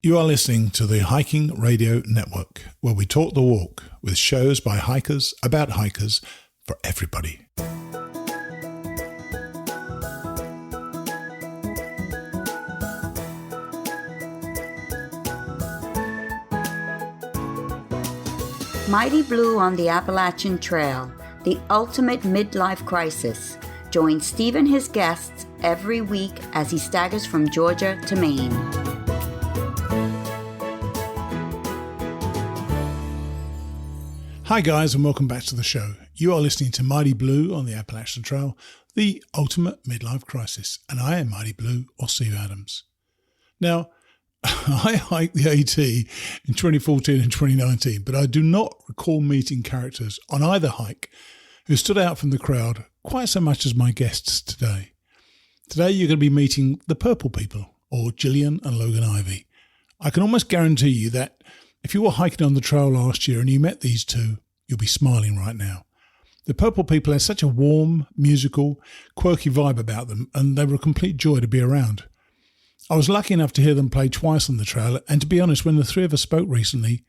You are listening to the Hiking Radio Network, where we talk the walk with shows by hikers, about hikers, for everybody. Mighty Blue on the Appalachian Trail, the ultimate midlife crisis. Join Steve and his guests every week as he staggers from Georgia to Maine. Hi guys, and welcome back to the show. You are listening to Mighty Blue on the Appalachian Trail, the ultimate midlife crisis, and I am Mighty Blue, or Steve Adams. Now, I hiked the AT in 2014 and 2019, but I do not recall meeting characters on either hike who stood out from the crowd quite so much as my guests today. Today you're going to be meeting the Purple People, or Jillian and Logan Ivey. I can almost guarantee you that if you were hiking on the trail last year and you met these two, you'll be smiling right now. The Purple People had such a warm, musical, quirky vibe about them, and they were a complete joy to be around. I was lucky enough to hear them play twice on the trail, and to be honest, when the three of us spoke recently,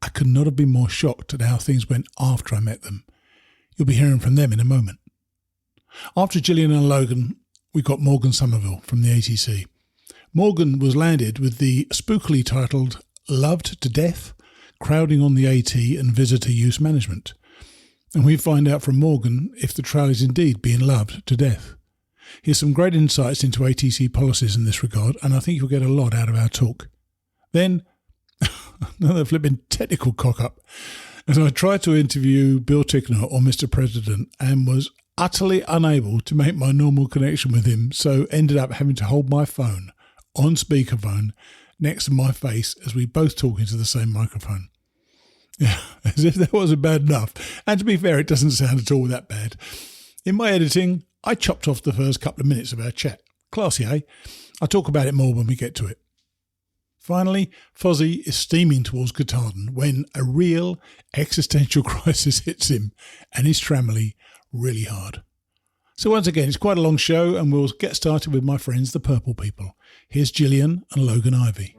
I could not have been more shocked at how things went after I met them. You'll be hearing from them in a moment. After Jillian and Logan, we got Morgan Somerville from the ATC. Morgan was landed with the spookily titled Loved to Death, Crowding on the AT and Visitor Use Management. And we find out from Morgan if the trail is indeed being loved to death. Here's some great insights into ATC policies in this regard, and I think you'll get a lot out of our talk. Then, another flipping technical cock-up, as I tried to interview Bill Tickner or Mr. President and was utterly unable to make my normal connection with him, so ended up having to hold my phone on speakerphone next to my face as we both talk into the same microphone. Yeah, as if that wasn't bad enough. And to be fair, it doesn't sound at all that bad. In my editing, I chopped off the first couple of minutes of our chat. Classy, eh? I'll talk about it more when we get to it. Finally, Fozzie is steaming towards Katahdin when a real existential crisis hits him and his family really hard. So once again, it's quite a long show, and we'll get started with my friends, the Purple People. Here's Jillian and Logan Ivey.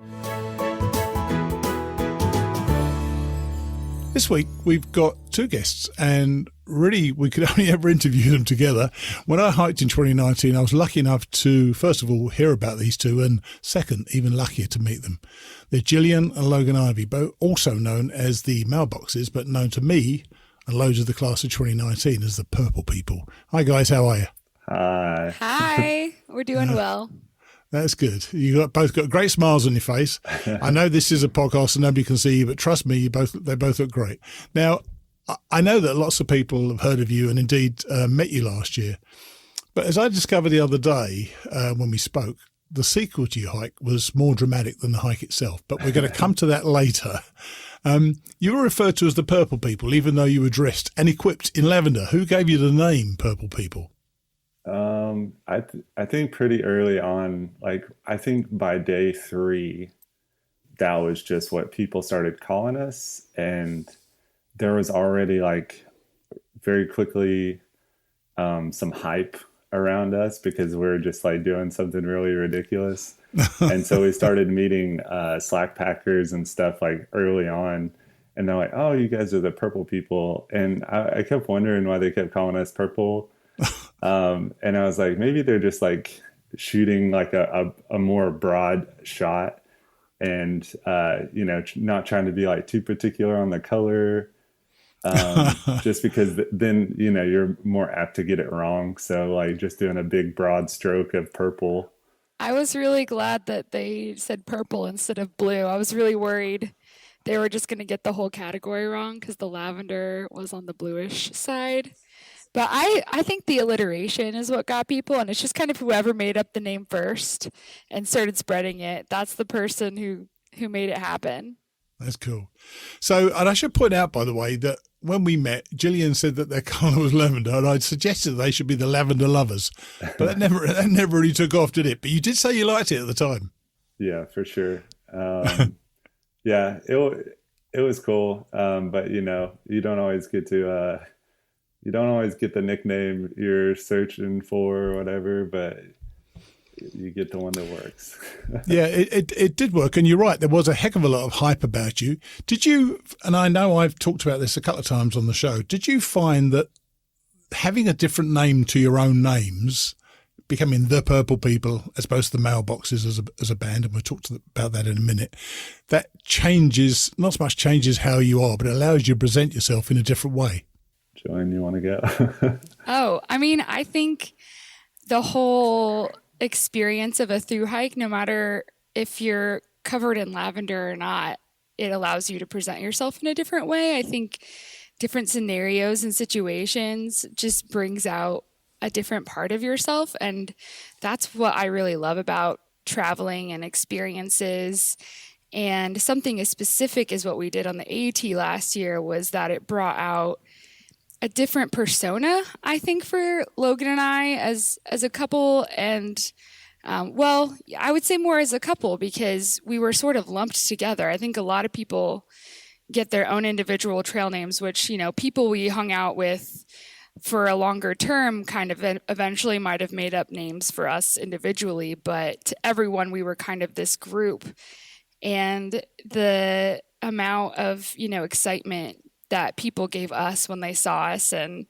This week, we've got two guests, and really, we could only ever interview them together. When I hiked in 2019, I was lucky enough to, first of all, hear about these two, and second, even luckier to meet them. They're Jillian and Logan Ivey, both also known as the Mailboxes, but known to me and loads of the class of 2019 as the Purple People. Hi guys, how are you? Hi. Hi. We're doing well. That's good. Both got great smiles on your face. I know this is a podcast and nobody can see you, but trust me, they both look great. Now, I know that lots of people have heard of you and indeed met you last year. But as I discovered the other day when we spoke, the sequel to your hike was more dramatic than the hike itself. But we're going to come to that later. You were referred to as the Purple People, even though you were dressed and equipped in lavender. Who gave you the name Purple People? I think pretty early on, I think by day 3, that was just what people started calling us. And there was already very quickly some hype around us because we were just doing something really ridiculous. And so we started meeting slack packers and stuff early on. And they're like, oh, you guys are the Purple People. And I kept wondering why they kept calling us Purple. And I was like, maybe they're just shooting a more broad shot and, not trying to be too particular on the color. Just because then, you're more apt to get it wrong. So just doing a big broad stroke of purple. I was really glad that they said purple instead of blue. I was really worried they were just going to get the whole category wrong because the lavender was on the bluish side. But I think the alliteration is what got people, and it's just kind of whoever made up the name first and started spreading it. That's the person who made it happen. That's cool. So, and I should point out, by the way, that when we met, Jillian said that their colour was lavender, and I suggested they should be the Lavender Lovers. But that never really took off, did it? But you did say you liked it at the time. Yeah, for sure. Yeah, it was cool. But you don't always get to you don't always get the nickname you're searching for or whatever. But you get the one that works. Yeah, it did work. And you're right. There was a heck of a lot of hype about you. Did you, and I know I've talked about this a couple of times on the show, did you find that having a different name to your own names, becoming the Purple People as opposed to the Mailboxes as a band, and we'll talk about that in a minute, that changes, not so much changes how you are, but it allows you to present yourself in a different way? Jillian, you want to go? Oh, I mean, I think the whole experience of a through hike, no matter if you're covered in lavender or not, it allows you to present yourself in a different way. I think different scenarios and situations just brings out a different part of yourself. And that's what I really love about traveling and experiences. And something as specific as what we did on the AT last year was that it brought out a different persona, I think, for Logan and I as a couple. And well, I would say more as a couple because we were sort of lumped together. I think a lot of people get their own individual trail names, which, you know, people we hung out with for a longer term kind of eventually might have made up names for us individually, but to everyone, we were kind of this group. And the amount of, you know, excitement that people gave us when they saw us, and,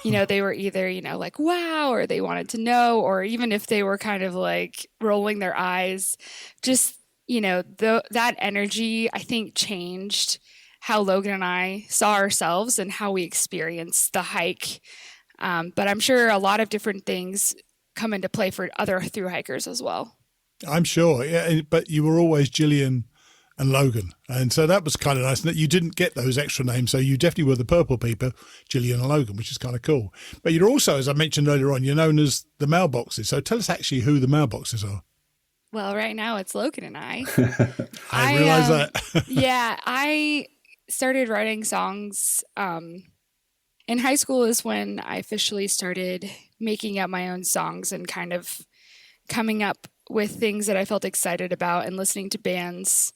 you know, they were either, you know, like, wow, or they wanted to know, or even if they were kind of like rolling their eyes, just, you know, that energy, I think, changed how Logan and I saw ourselves and how we experienced the hike. But I'm sure a lot of different things come into play for other thru hikers as well. I'm sure. Yeah, but you were always Jillian and Logan. And so that was kind of nice. And you didn't get those extra names. So you definitely were the Purple People, Jillian and Logan, which is kind of cool. But you're also, as I mentioned earlier on, you're known as the Mailboxes. So tell us actually who the Mailboxes are. Well, right now it's Logan and I. I realize that. Yeah, I started writing songs. In high school is when I officially started making up my own songs and kind of coming up with things that I felt excited about and listening to bands,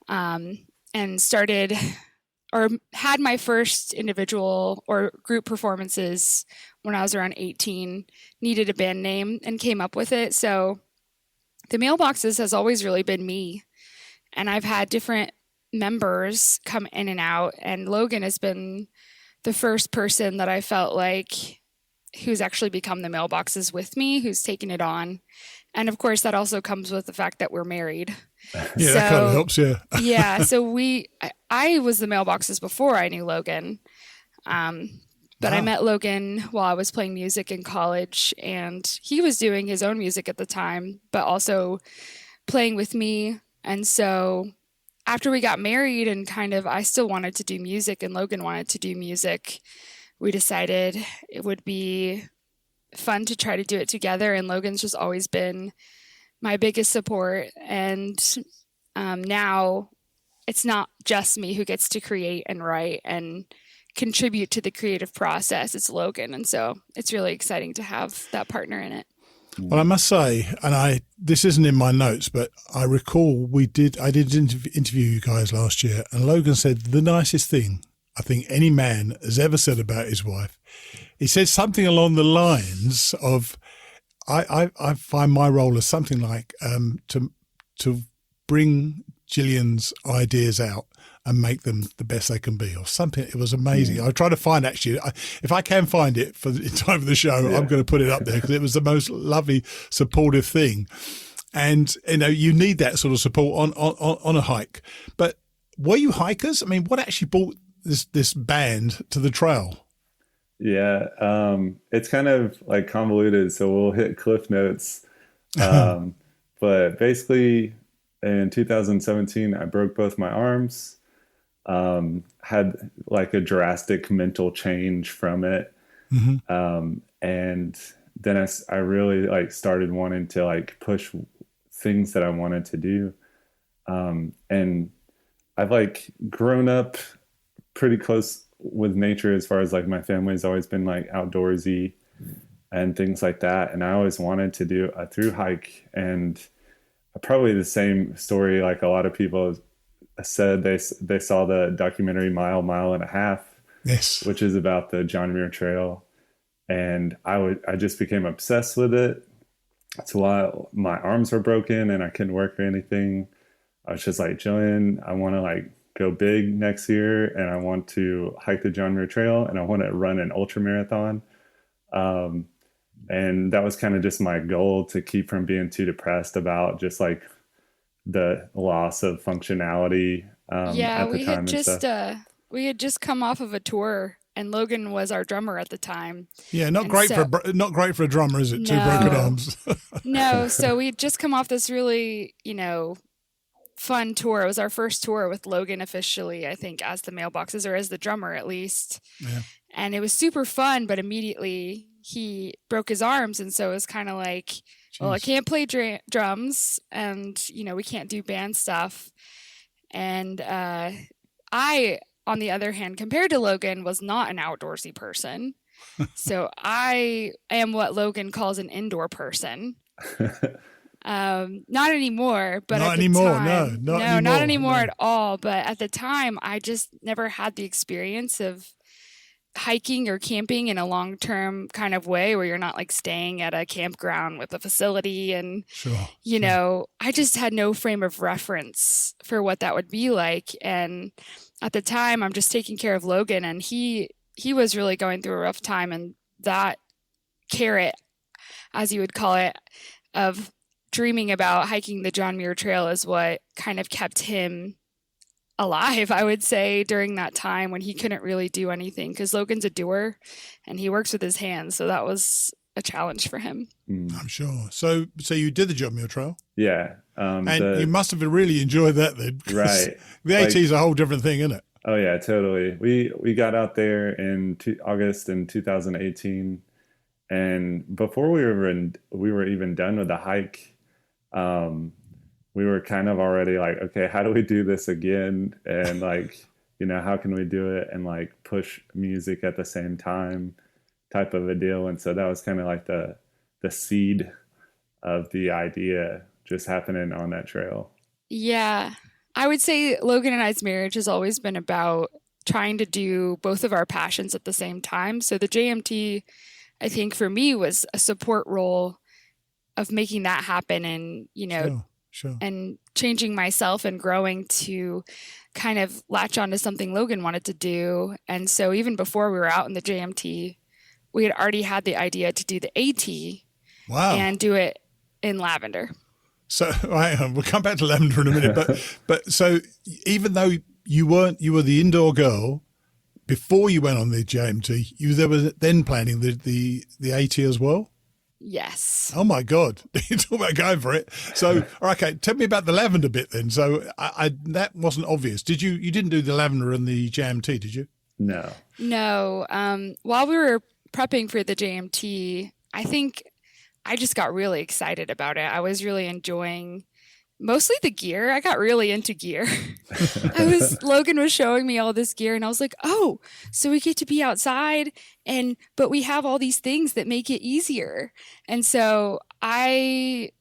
and started or had my first individual or group performances when I was around 18, needed a band name and came up with it. So the Mailboxes has always really been me, and I've had different members come in and out, and Logan has been the first person that I felt like who's actually become the Mailboxes with me, who's taken it on. And of course, that also comes with the fact that we're married. Yeah, so, that kind of helps, yeah. Yeah, so I was the Mailboxes before I knew Logan. But I met Logan while I was playing music in college, and he was doing his own music at the time, but also playing with me. And so after we got married and kind of I still wanted to do music and Logan wanted to do music, we decided it would be fun to try to do it together. And Logan's just always been my biggest support. And now it's not just me who gets to create and write and contribute to the creative process. It's Logan. And so it's really exciting to have that partner in it. Well, I must say, and this isn't in my notes, but I recall I did interview you guys last year, and Logan said the nicest thing I think any man has ever said about his wife. He said something along the lines of, I find my role as something like to bring Jillian's ideas out and make them the best they can be, or something. It was amazing. Yeah. I try to find, actually, if I can find it in time for the show, I'm going to put it up there because it was the most lovely, supportive thing. And, you know, you need that sort of support on a hike. But were you hikers? I mean, what actually brought this band to the trail? Yeah, it's kind of like convoluted, so we'll hit cliff notes. But basically, in 2017, I broke both my arms. Had like a drastic mental change from it. Mm-hmm. And then I really like started wanting to like push things that I wanted to do. And I've like grown up pretty close with nature as far as like my family's always been like outdoorsy and things like that. And I always wanted to do a through hike, and probably the same story. Like a lot of people said they saw the documentary Mile and a Half, yes, which is about the John Muir Trail, and I just became obsessed with it. So while my arms were broken and I couldn't work or anything, I was just like, Jillian, I want to like go big next year, and I want to hike the John Muir Trail, and I want to run an ultra marathon. And that was kind of just my goal, to keep from being too depressed about just like the loss of functionality Yeah, at the time and stuff. we had just come off of a tour, and Logan was our drummer at the time. Yeah, not And great so, not great for a drummer, is it? Two broken no, arms. no. So we had just come off this really, fun tour. It was our first tour with Logan officially, I think, as the mailboxes, or as the drummer at least. Yeah. And it was super fun, but immediately he broke his arms. And so it was kind of like, well, I can't play drums, and, we can't do band stuff. And I, on the other hand, compared to Logan, was not an outdoorsy person. So I am what Logan calls an indoor person. Not anymore, but Not at the anymore, time, no, not anymore, not anymore no. at all. But at the time, I just never had the experience of hiking or camping in a long-term kind of way, where you're not like staying at a campground with a facility. And, Sure. I just had no frame of reference for what that would be like. And at the time, I'm just taking care of Logan, and he was really going through a rough time. And that carrot, as you would call it, of dreaming about hiking the John Muir Trail is what kind of kept him alive, I would say, during that time when he couldn't really do anything, because Logan's a doer and he works with his hands. So that was a challenge for him. I'm sure. So you did the John Muir Trail? Yeah. And you must have really enjoyed that then. Right. The AT is a whole different thing, isn't it? Oh yeah, totally. We got out there in August in 2018, and before we were even done with the hike, we were kind of already like, okay, how do we do this again? And like, how can we do it and like push music at the same time, type of a deal. And so that was kind of like the seed of the idea just happening on that trail. Yeah. I would say Logan and I's marriage has always been about trying to do both of our passions at the same time. So the JMT, I think for me, was a support role of making that happen, and, Sure. and changing myself and growing to kind of latch onto something Logan wanted to do. And so even before we were out in the JMT, we had already had the idea to do the AT. Wow. And do it in lavender. So we'll come back to lavender in a minute, but so even though you were the indoor girl before you went on the JMT, you were then planning the AT as well? Yes. Oh my God! You talk about going for it. So, okay, tell me about the lavender bit then. So, I that wasn't obvious. Did you? You didn't do the lavender and the JMT, did you? No. No. While we were prepping for the JMT, I think I just got really excited about it. I was really enjoying mostly the gear. I got really into gear. Logan was showing me all this gear, and I was like, oh, so we get to be outside, but we have all these things that make it easier. And so I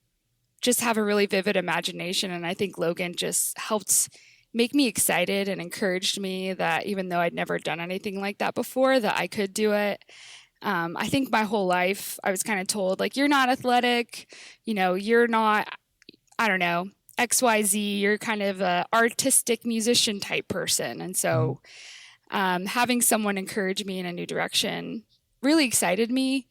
just have a really vivid imagination, and I think Logan just helped make me excited and encouraged me that even though I'd never done anything like that before, that I could do it. I think my whole life I was kind of told, like, you're not athletic, you're not, I don't know, XYZ, you're kind of a artistic musician type person. And so having someone encourage me in a new direction really excited me.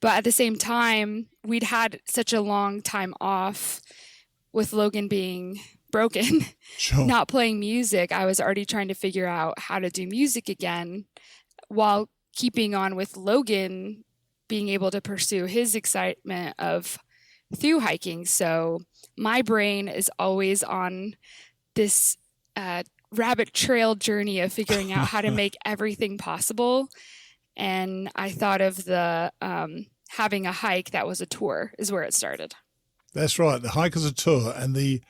But at the same time, we'd had such a long time off with Logan being broken, Sure. not playing music. I was already trying to figure out how to do music again while keeping on with Logan being able to pursue his excitement of through hiking. So my brain is always on this rabbit trail journey of figuring out how to make everything possible. And I thought of the having a hike that was a tour is where it started. That's right. The hike is a tour. And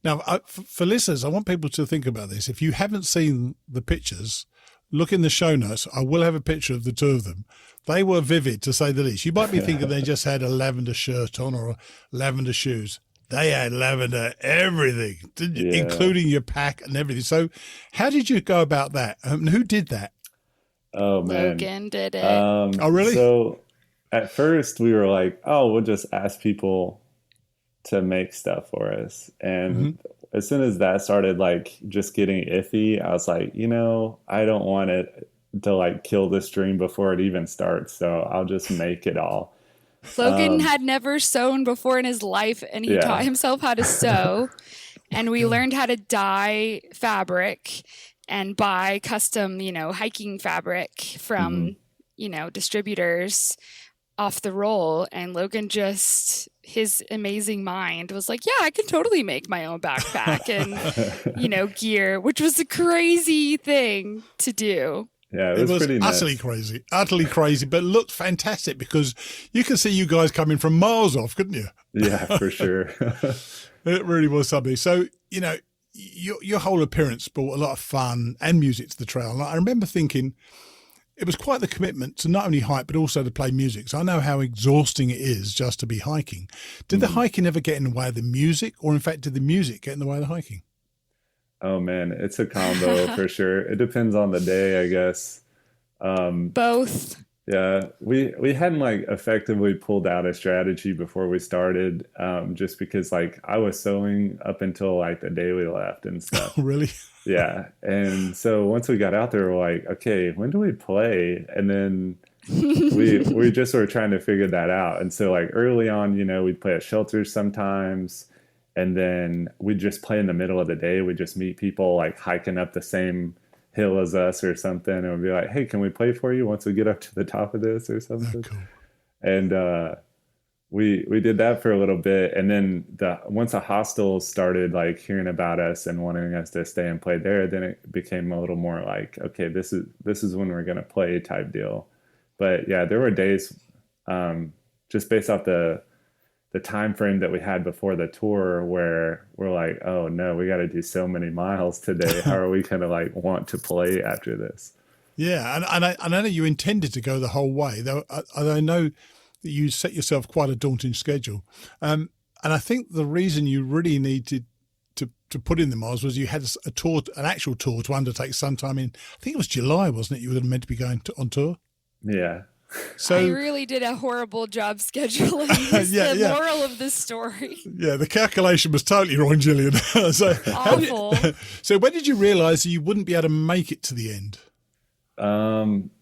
now for listeners, I want people to think about this. If you haven't seen the pictures, look in the show notes. I will have a picture of the two of them. They were vivid, to say the least. You might be thinking they just had a lavender shirt on or lavender shoes. They had lavender everything, including your pack and everything. So how did you go about that? Who did that? Oh, man. Logan did it. Oh, really? So at first we were like, oh, we'll just ask people to make stuff for us. And as soon as that started like just getting iffy, I was like, I don't want it to like kill this dream before it even starts. So I'll just make it all. Logan had never sewn before in his life, and he taught himself how to sew. And we learned how to dye fabric and buy custom, hiking fabric from, distributors off the roll. And Logan just, his amazing mind was like, yeah, I can totally make my own backpack and, gear, which was a crazy thing to do. Yeah, it was pretty utterly crazy, but looked fantastic because you could see you guys coming from miles off, couldn't you? Yeah, for sure. It really was something. So, your whole appearance brought a lot of fun and music to the trail. And I remember thinking it was quite the commitment to not only hike, but also to play music. So I know how exhausting it is just to be hiking. Did the hiking ever get in the way of the music, or in fact, did the music get in the way of the hiking? Oh man, it's a combo for sure. It depends on the day, I guess. Both. Yeah, we hadn't like effectively pulled out a strategy before we started, just because like I was sewing up until like the day we left and stuff. Oh, really? Yeah, and so once we got out there, we're like, okay, when do we play? And then we just were trying to figure that out. And so like early on, we'd play at shelters sometimes. And then we'd just play in the middle of the day. We'd just meet people like hiking up the same hill as us or something. And we'd be like, hey, can we play for you once we get up to the top of this or something? Oh, cool. And we did that for a little bit. And then once the hostels started like hearing about us and wanting us to stay and play there, then it became a little more like, okay, this is when we're going to play type deal. But yeah, there were days just based off the time frame that we had before the tour where we're like, oh no, we got to do so many miles today. How are we going to like want to play after this? Yeah. And I know you intended to go the whole way, though. I know that you set yourself quite a daunting schedule. And I think the reason you really needed to put in the miles was you had an actual tour to undertake sometime in, I think it was July, wasn't it? You were meant to be going on tour. Yeah. So I really did a horrible job scheduling. The moral of this story. Yeah, the calculation was totally wrong, Jillian. Awful. So when did you realise you wouldn't be able to make it to the end?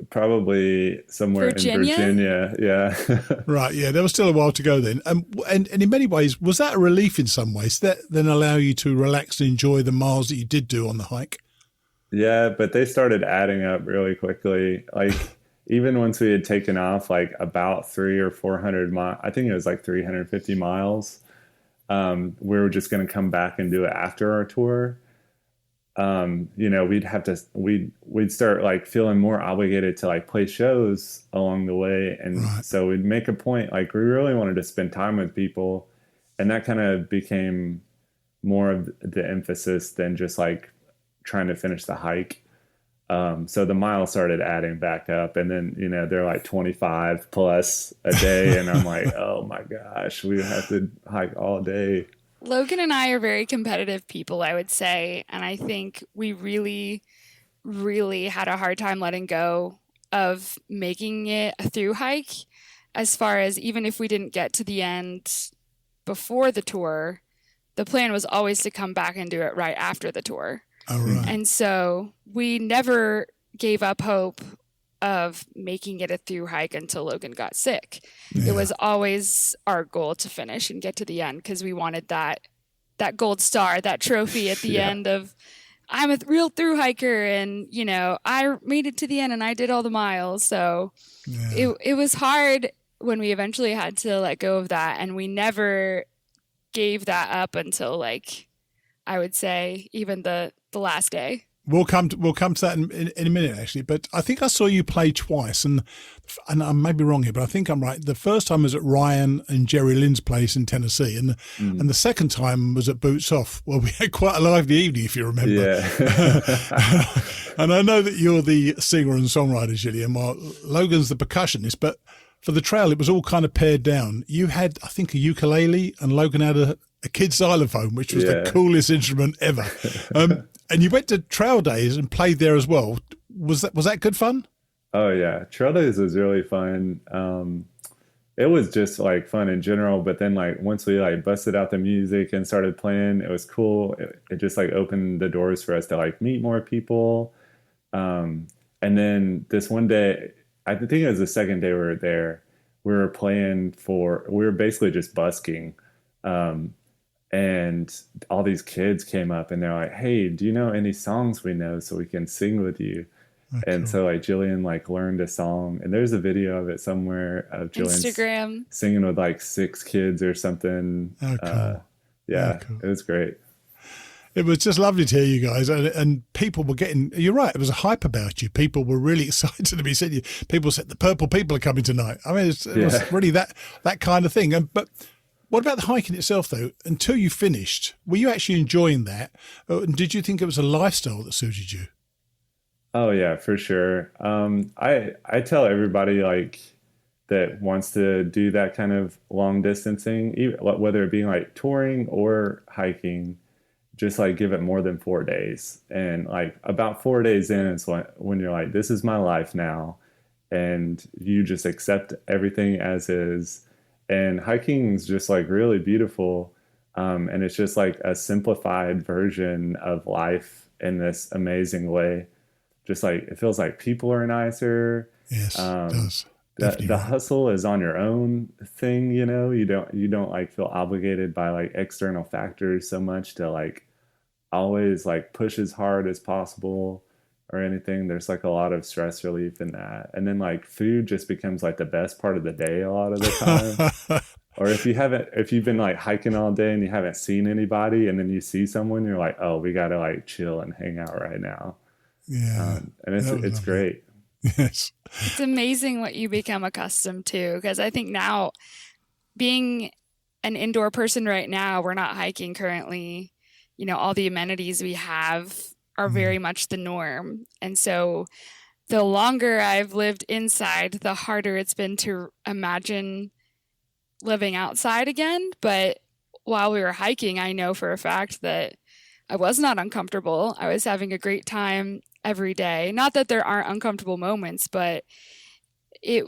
Probably somewhere in Virginia. Yeah. Right. Yeah. There was still a while to go then. And in many ways, was that a relief in some ways? That then allow you to relax and enjoy the miles that you did do on the hike? Yeah, but they started adding up really quickly. Like, even once we had taken off like about 300 or 400 miles, I think it was like 350 miles, we were just going to come back and do it after our tour. We'd start like feeling more obligated to like play shows along the way. And so we'd make a point, like we really wanted to spend time with people. And that kind of became more of the emphasis than just like trying to finish the hike. So the miles started adding back up, and then, they're like 25 plus a day. And I'm like, oh my gosh, we have to hike all day. Logan and I are very competitive people, I would say. And I think we really, really had a hard time letting go of making it a through hike, as far as even if we didn't get to the end before the tour, the plan was always to come back and do it right after the tour. Oh, right. And so we never gave up hope of making it a through hike until Logan got sick. Yeah. It was always our goal to finish and get to the end, because we wanted that gold star, that trophy at the end of, I'm a real through hiker, and I made it to the end and I did all the miles. So it was hard when we eventually had to let go of that, and we never gave that up until, like, I would say even the last day. We'll come to that in a minute, actually. But I think I saw you play twice, and I may be wrong here, but I think I'm right. The first time was at Ryan and Jerry Lynn's place in Tennessee, and the second time was at Boots Off. Well, we had quite a lively evening, if you remember. Yeah. And I know that you're the singer and songwriter, Jillian, while Logan's the percussionist, but for the trail, it was all kind of pared down. You had, I think, a ukulele, and Logan had a kid's xylophone, which was the coolest instrument ever. And you went to trail days and played there as well. Was that good fun? Oh yeah, trail days was really fun. it was just like fun in general. But then like once we like busted out the music and started playing, it was cool. It just like opened the doors for us to like meet more people. And then this one day, I think it was the second day we were there, we were basically just busking. And all these kids came up and they're like, "Hey, do you know any songs we know so we can sing with you?" And cool. so like Jillian like learned a song, and there's a video of it somewhere of Jillian Instagram singing with like 6 kids or something. Oh, cool. Yeah, cool. it was great. It was just lovely to hear you guys, and people were getting. You're right. It was a hype about you. People were really excited to be seeing you. People said the Purple People are coming tonight. I mean, it was really that kind of thing. But what about the hiking itself, though? Until you finished, were you actually enjoying that? And did you think it was a lifestyle that suited you? Oh yeah, for sure. I tell everybody like that wants to do that kind of long distancing, whether it be like touring or hiking, just like give it more than 4 days. And like about 4 days in is when you're like, this is my life now, and you just accept everything as is. And hiking is just like really beautiful. And it's just like a simplified version of life in this amazing way. Just like, it feels like people are nicer. Yes, it does. The hustle is on your own thing, you know. You don't like feel obligated by like external factors so much to like always like push as hard as possible or anything. There's like a lot of stress relief in that. And then like food just becomes like the best part of the day a lot of the time. Or if you've been like hiking all day and you haven't seen anybody, and then you see someone, you're like, oh, we got to like chill and hang out right now. Yeah. And it's great. Yes. It's amazing what you become accustomed to, because I think now, being an indoor person right now, we're not hiking currently. You know, all the amenities we have are very much the norm. And so the longer I've lived inside, the harder it's been to imagine living outside again. But while we were hiking, I know for a fact that I was not uncomfortable. I was having a great time every day. Not that there aren't uncomfortable moments, but it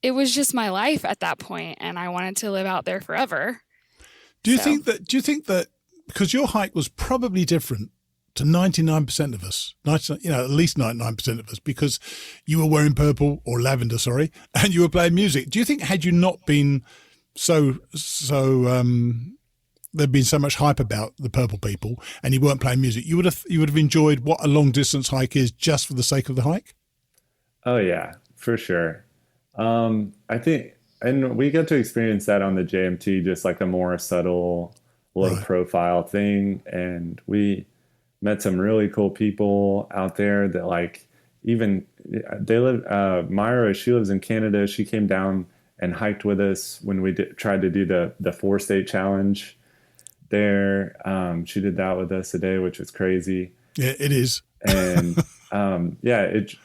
was just my life at that point, and I wanted to live out there forever. Do you think that because your hike was probably different to 99% of us, at least 99% of us, because you were wearing purple or lavender, and you were playing music. Do you think had you not been there'd been so much hype about the Purple People and you weren't playing music, you would have enjoyed what a long distance hike is just for the sake of the hike? Oh yeah, for sure. I think, and we got to experience that on the JMT, just like a more subtle, low profile thing. And we met some really cool people out there that like, even they live, Myra, she lives in Canada. She came down and hiked with us when we tried to do the 4-state challenge there. She did that with us today, which was crazy. Yeah, it is. And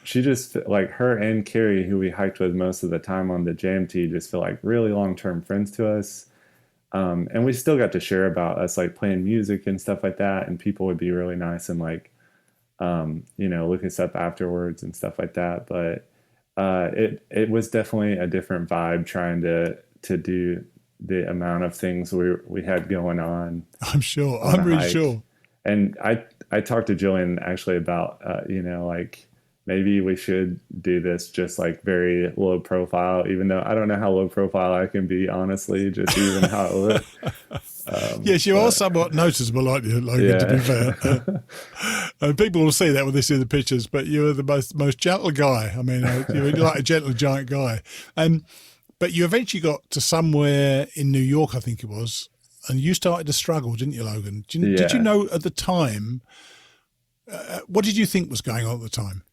she just, like, her and Carrie, who we hiked with most of the time on the JMT, just feel like really long-term friends to us. And we still got to share about us like playing music and stuff like that, and people would be really nice and like look us up afterwards and stuff like that. But it was definitely a different vibe trying to do the amount of things we had going on. I'm sure. I'm really sure. And I talked to Jillian actually about like maybe we should do this just like very low profile, even though I don't know how low profile I can be, honestly, just even how it looks. Yes, you are somewhat noticeable, aren't you, Logan, to be fair? And people will see that when they see the pictures, but you're the most gentle guy. I mean, you're like a gentle giant guy. But you eventually got to somewhere in New York, I think it was, and you started to struggle, didn't you, Logan? Did you know at the time, what did you think was going on at the time?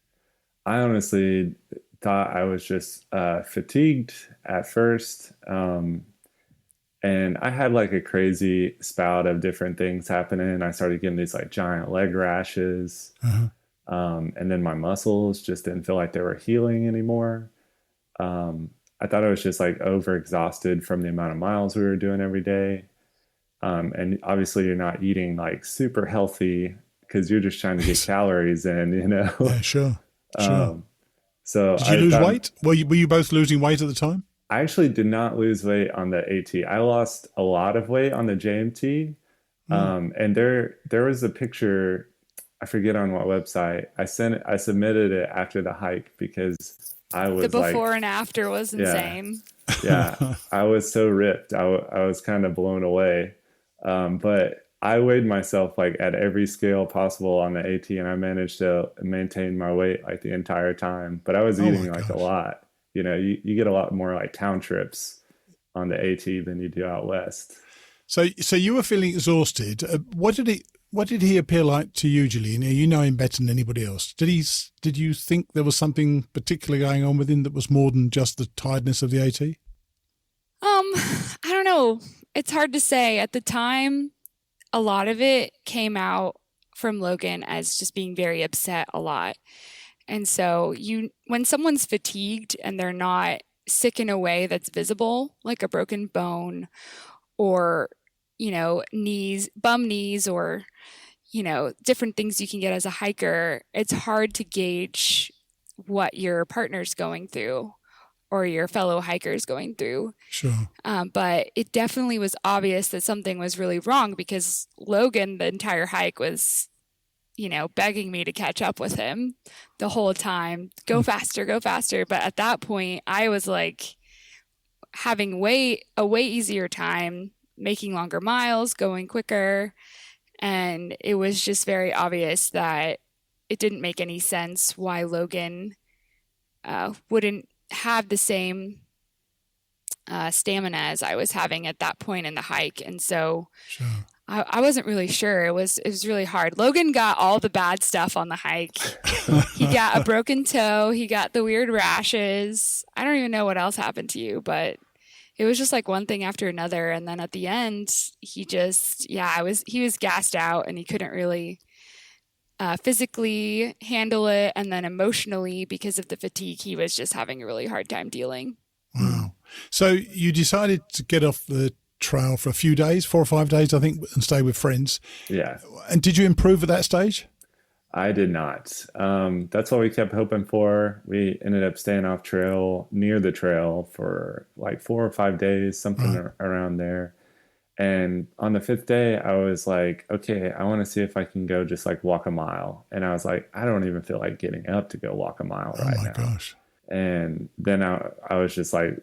I honestly thought I was just fatigued at first. And I had like a crazy spout of different things happening. I started getting these like giant leg rashes. And then my muscles just didn't feel like they were healing anymore. I thought I was just like overexhausted from the amount of miles we were doing every day. And obviously you're not eating like super healthy because you're just trying to get calories in, Yeah, sure. So did you lose weight? Were you both losing weight at the time? I actually did not lose weight on the AT. I lost a lot of weight on the JMT. And there was a picture, I forget on what website. I submitted it after the hike because I was The before and after was insane. Yeah, I was so ripped. I was kind of blown away. But I weighed myself like at every scale possible on the AT, and I managed to maintain my weight like the entire time. But I was eating like a lot. You know, you get a lot more like town trips on the AT than you do out west. So you were feeling exhausted. What did he appear like to you, Jillian? You know him better than anybody else. Did you think there was something particular going on with him that was more than just the tiredness of the AT? I don't know. It's hard to say. At the time, a lot of it came out from Logan as just being very upset a lot. And so when someone's fatigued and they're not sick in a way that's visible, like a broken bone or, bum knees or, different things you can get as a hiker, it's hard to gauge what your partner's going through or your fellow hikers going through. Sure. But it definitely was obvious that something was really wrong because Logan, the entire hike, was begging me to catch up with him the whole time. Go faster, go faster. But at that point, I was like having a way easier time, making longer miles, going quicker. And it was just very obvious that it didn't make any sense why Logan wouldn't have the same stamina as I was having at that point in the hike. And so Sure. I wasn't really sure. It was really hard. Logan got all the bad stuff on the hike. He got a broken toe. He got the weird rashes. I don't even know what else happened to you, but it was just like one thing after another. And then at the end, he was gassed out and he couldn't really physically handle it. And then emotionally, because of the fatigue, he was just having a really hard time dealing. Wow. So you decided to get off the trail for a few days, 4 or 5 days, I think, and stay with friends. Yeah. And did you improve at that stage? I did not. That's what we kept hoping for. We ended up staying off trail, near the trail, for like 4 or 5 days, something around there. And on the 5th day, I was like, okay, I want to see if I can go just like walk a mile. And I was like, I don't even feel like getting up to go walk a mile right now. Oh my gosh. And then I was just like,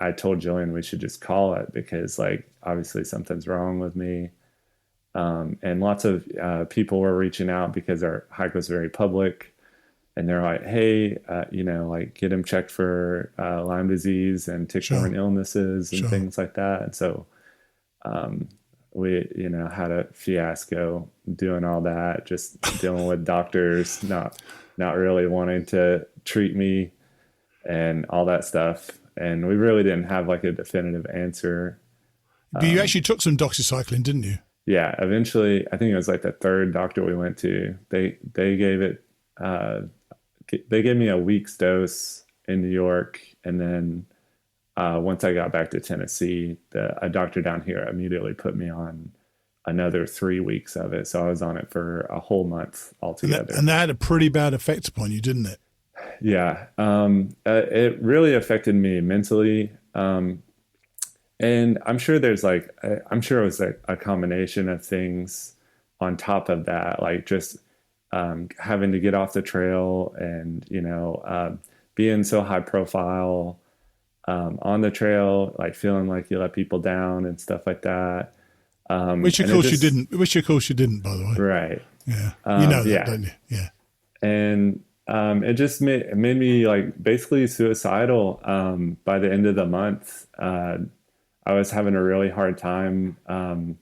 I told Jillian we should just call it because like obviously something's wrong with me. And lots of people were reaching out because our hike was very public, and they're like, hey, like get him checked for Lyme disease and tick-borne illnesses and things like that. And so we, had a fiasco doing all that, just dealing with doctors, not really wanting to treat me and all that stuff. And we really didn't have like a definitive answer. But you actually took some doxycycline, didn't you? Yeah, eventually, I think it was like the 3rd doctor we went to. They gave me a week's dose in New York, and then once I got back to Tennessee, a doctor down here immediately put me on another 3 weeks of it. So I was on it for a whole month altogether. And that had a pretty bad effect upon you, didn't it? Yeah, it really affected me mentally. And I'm sure it was like a combination of things on top of that, like just having to get off the trail and, being so high profile on the trail, like feeling like you let people down and stuff like that. Which of course you didn't, by the way. Right. Yeah. That, don't you? Yeah. And it just made me like basically suicidal by the end of the month. I was having a really hard time not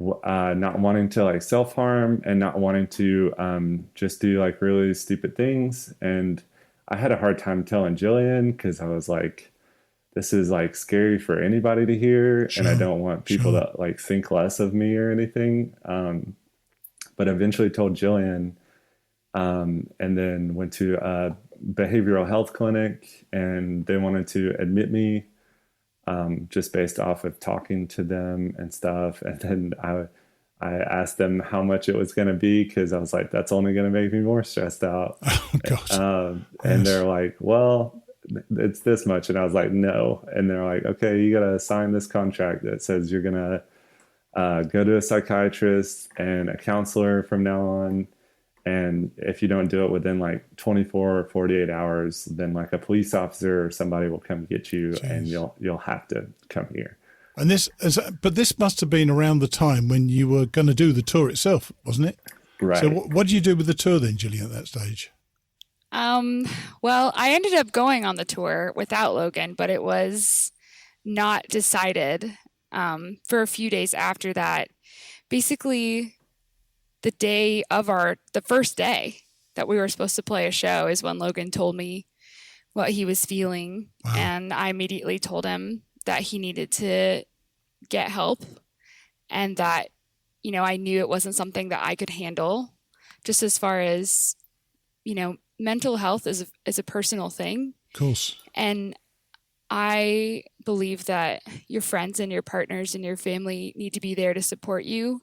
wanting to like self-harm and not wanting to just do like really stupid things. And I had a hard time telling Jillian because I was like, this is like scary for anybody to hear. And I don't want people to like think less of me or anything. But eventually told Jillian and then went to a behavioral health clinic, and they wanted to admit me just based off of talking to them and stuff. And then I asked them how much it was going to be because I was like, that's only going to make me more stressed out. Oh, gosh. And they're like, well, it's this much. And I was like, no. And they're like, okay, you got to sign this contract that says you're going to go to a psychiatrist and a counselor from now on. And if you don't do it within like 24 or 48 hours, then like a police officer or somebody will come get you. Jeez. And you'll have to come here. And but this must have been around the time when you were going to do the tour itself, wasn't it? Right. So what did you do with the tour then, Jillian, at that stage? Well, I ended up going on the tour without Logan, but it was not decided for a few days after that. Basically, the first day that we were supposed to play a show is when Logan told me what he was feeling. Wow. And I immediately told him that he needed to get help and that, I knew it wasn't something that I could handle, just as far as, mental health is a personal thing. Of course. And I believe that your friends and your partners and your family need to be there to support you.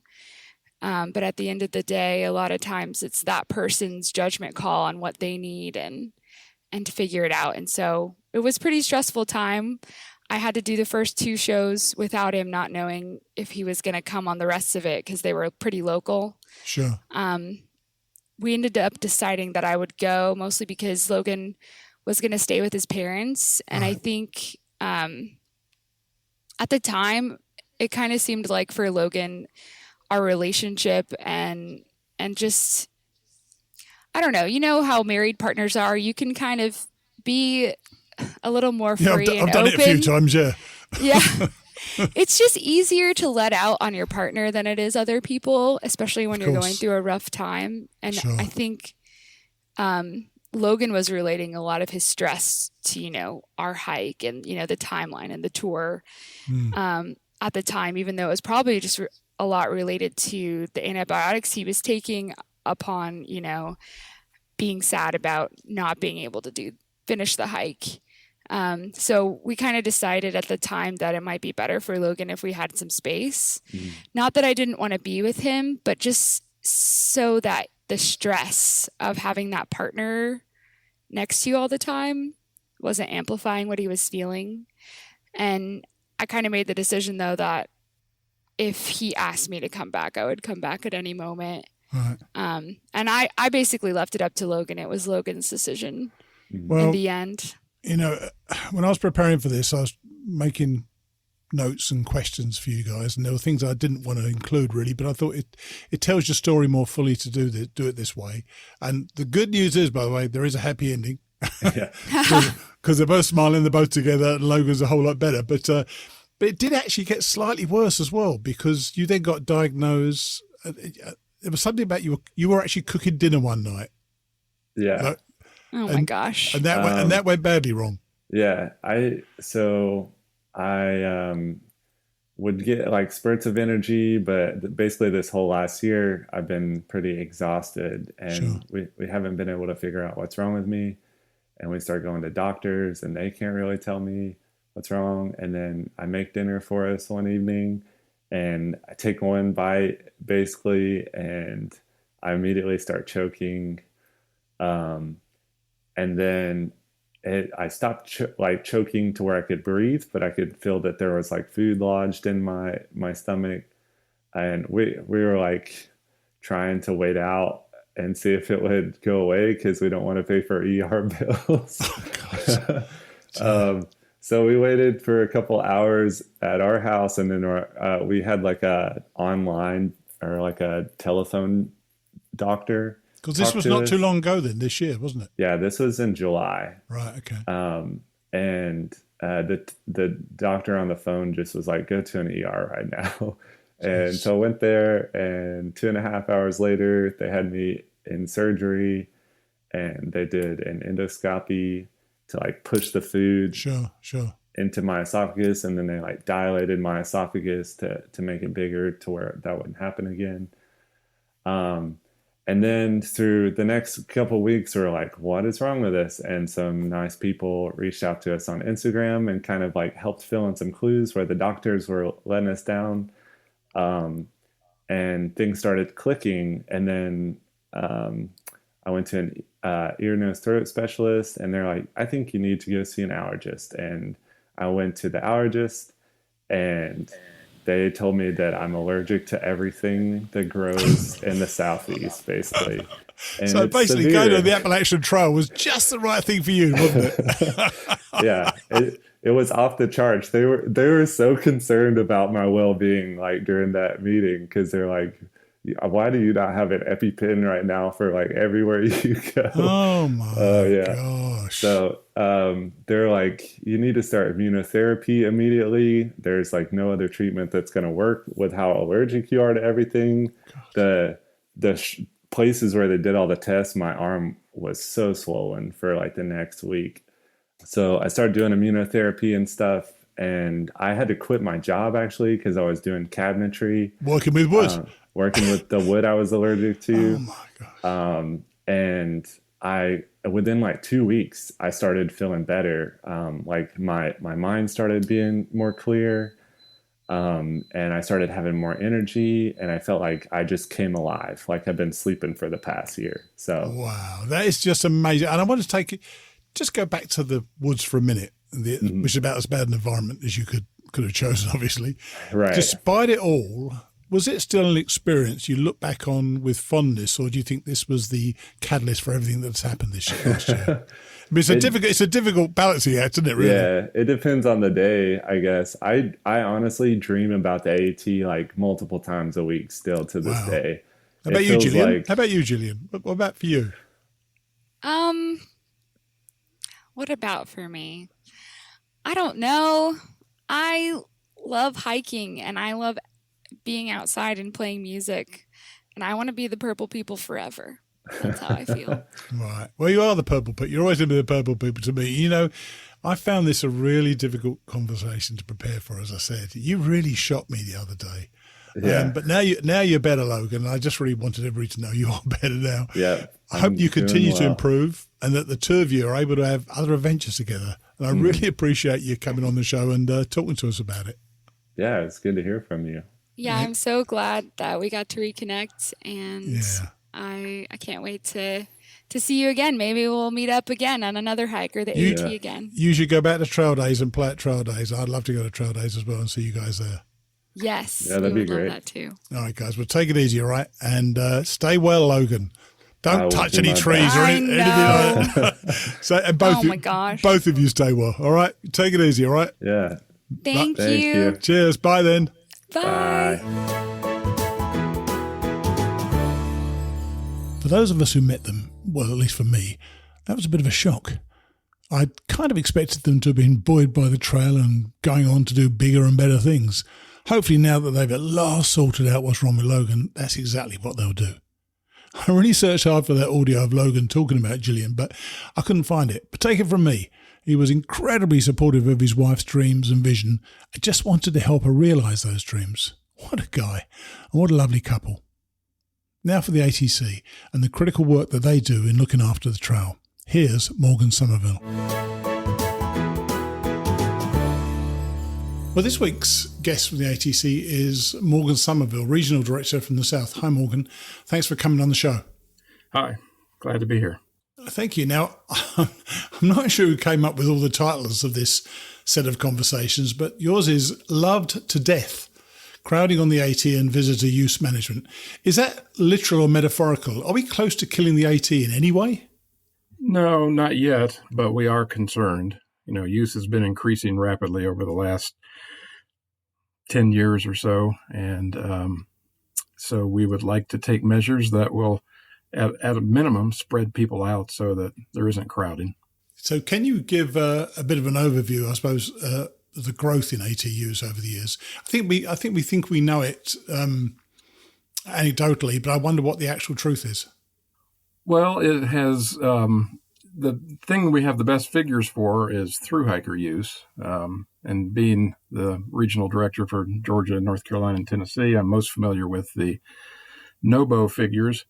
But at the end of the day, a lot of times it's that person's judgment call on what they need and to figure it out. And so it was a pretty stressful time. I had to do the first 2 shows without him, not knowing if he was going to come on the rest of it because they were pretty local. Sure. We ended up deciding that I would go mostly because Logan was going to stay with his parents. And I think at the time, it kind of seemed like for Logan, our relationship and just, I don't know, you know how married partners are. You can kind of be a little more free and open. I've done it a few times, yeah. Yeah. It's just easier to let out on your partner than it is other people, especially when you're going through a rough time. And sure. I think Logan was relating a lot of his stress to, our hike and, the timeline and the tour at the time, even though it was probably just a lot related to the antibiotics he was taking upon, being sad about not being able to finish the hike. So we kind of decided at the time that it might be better for Logan if we had some space. Not that I didn't want to be with him, but just so that the stress of having that partner next to you all the time wasn't amplifying what he was feeling. And I kind of made the decision, though, that if he asked me to come back, I would come back at any moment. Right. And I basically left it up to Logan. It was Logan's decision in the end. When I was preparing for this, I was making notes and questions for you guys, and there were things I didn't want to include really, but I thought it tells your story more fully to do it this way. And the good news is, by the way, there is a happy ending. Yeah. Because they're both smiling, they're both together, and Logan's a whole lot better. But it did actually get slightly worse as well, because you then got diagnosed. There was something about you were actually cooking dinner one night. Yeah. My gosh. And that went badly wrong. Yeah. I would get like spurts of energy, but basically this whole last year I've been pretty exhausted, and sure. we haven't been able to figure out what's wrong with me. And we start going to doctors and they can't really tell me what's wrong. And then I make dinner for us one evening and I take one bite basically, and I immediately start choking. And then I stopped choking to where I could breathe, but I could feel that there was like food lodged in my stomach. And we were like trying to wait out and see if it would go away, because we don't want to pay for ER bills. So we waited for a couple hours at our house, and then we had like a online or like a telephone doctor. Because this was not too long ago then, this year, wasn't it? Yeah, this was in July. Right, okay. And the doctor on the phone just was like, go to an ER right now. And so I went there, and 2.5 hours later, they had me in surgery, and they did an endoscopy to like push the food into my esophagus. And then they like dilated my esophagus to make it bigger to where that wouldn't happen again. And then through the next couple of weeks, we were like, what is wrong with this? And some nice people reached out to us on Instagram and kind of like helped fill in some clues where the doctors were letting us down. And things started clicking. And then I went to an ear, nose, throat specialist, and they're like, I think you need to go see an allergist. And I went to the allergist, and they told me that I'm allergic to everything that grows in the Southeast, basically. And so it's basically, severe. going on the Appalachian Trail was just the right thing for you, wasn't it? Yeah, it was off the charts. They were so concerned about my well-being, like during that meeting, because they're like, why do you not have an EpiPen right now for like everywhere you go? Oh my gosh. So they're like, you need to start immunotherapy immediately. There's like no other treatment that's going to work with how allergic you are to everything. The places where they did all the tests, my arm was so swollen for like the next week. So I started doing immunotherapy and stuff, and I had to quit my job actually because I was doing cabinetry. Working with wood. Working with the wood I was allergic to. Oh my gosh. And within like 2 weeks, I started feeling better. Like my mind started being more clear. And I started having more energy, and I felt like I just came alive, like I've been sleeping for the past year. So wow, that is just amazing. And I want to just go back to the woods for a minute, which is about as bad an environment as you could have chosen, obviously. Right. Despite it all, was it still an experience you look back on with fondness, or do you think this was the catalyst for everything that's happened this year, last year? I mean, it's a difficult balancing act, isn't it, really? Yeah, it depends on the day, I guess. I honestly dream about the AT like multiple times a week still to this day. How about you, Jillian? What about for you? What about for me? I don't know. I love hiking, and I love being outside and playing music, and I want to be the purple people forever. That's how I feel. Right. Well, you are the purple people. You're always going to be the purple people to me. You know, I found this a really difficult conversation to prepare for, as I said. You really shocked me the other day. Yeah. But now you're better, Logan. I just really wanted everybody to know you are better now. Yeah. I hope you continue to improve, and that the two of you are able to have other adventures together. And I really appreciate you coming on the show and talking to us about it. Yeah, it's good to hear from you. Yeah, I'm so glad that we got to reconnect, and I can't wait to see you again. Maybe we'll meet up again on another hike or the AT again. You should go back to trail days and play at trail days. I'd love to go to trail days as well and see you guys there. Yes. Yeah, that'd be great. Love that too. All right, guys. Well, take it easy, all right? And stay well, Logan. Don't touch any trees or anything like that. So, and both my gosh. Both of you stay well, all right? Take it easy, all right? Yeah. Thank you. Cheers. Bye then. Bye. For those of us who met them, well, at least for me, that was a bit of a shock. I'd kind of expected them to have been buoyed by the trail and going on to do bigger and better things. Hopefully now that they've at last sorted out what's wrong with Logan, that's exactly what they'll do. I really searched hard for that audio of Logan talking about Jillian, but I couldn't find it. But take it from me, he was incredibly supportive of his wife's dreams and vision. I just wanted to help her realise those dreams. What a guy, and what a lovely couple. Now for the ATC and the critical work that they do in looking after the trail. Here's Morgan Somerville. Well, this week's guest from the ATC is Morgan Somerville, Regional Director from the South. Hi, Morgan. Thanks for coming on the show. Hi. Glad to be here. Thank you. Now, I'm not sure who came up with all the titles of this set of conversations, but yours is Loved to Death, Crowding on the AT and Visitor Use Management. Is that literal or metaphorical? Are we close to killing the AT in any way? No, not yet, but we are concerned. You know, use has been increasing rapidly over the last 10 years or so, and so we would like to take measures that will, at a minimum, spread people out so that there isn't crowding. So can you give a bit of an overview, I suppose, the growth in ATUs over the years? I think we know it anecdotally, but I wonder what the actual truth is. Well, it has the thing we have the best figures for is through hiker use. And being the regional director for Georgia, North Carolina, and Tennessee, I'm most familiar with the NOBO figures.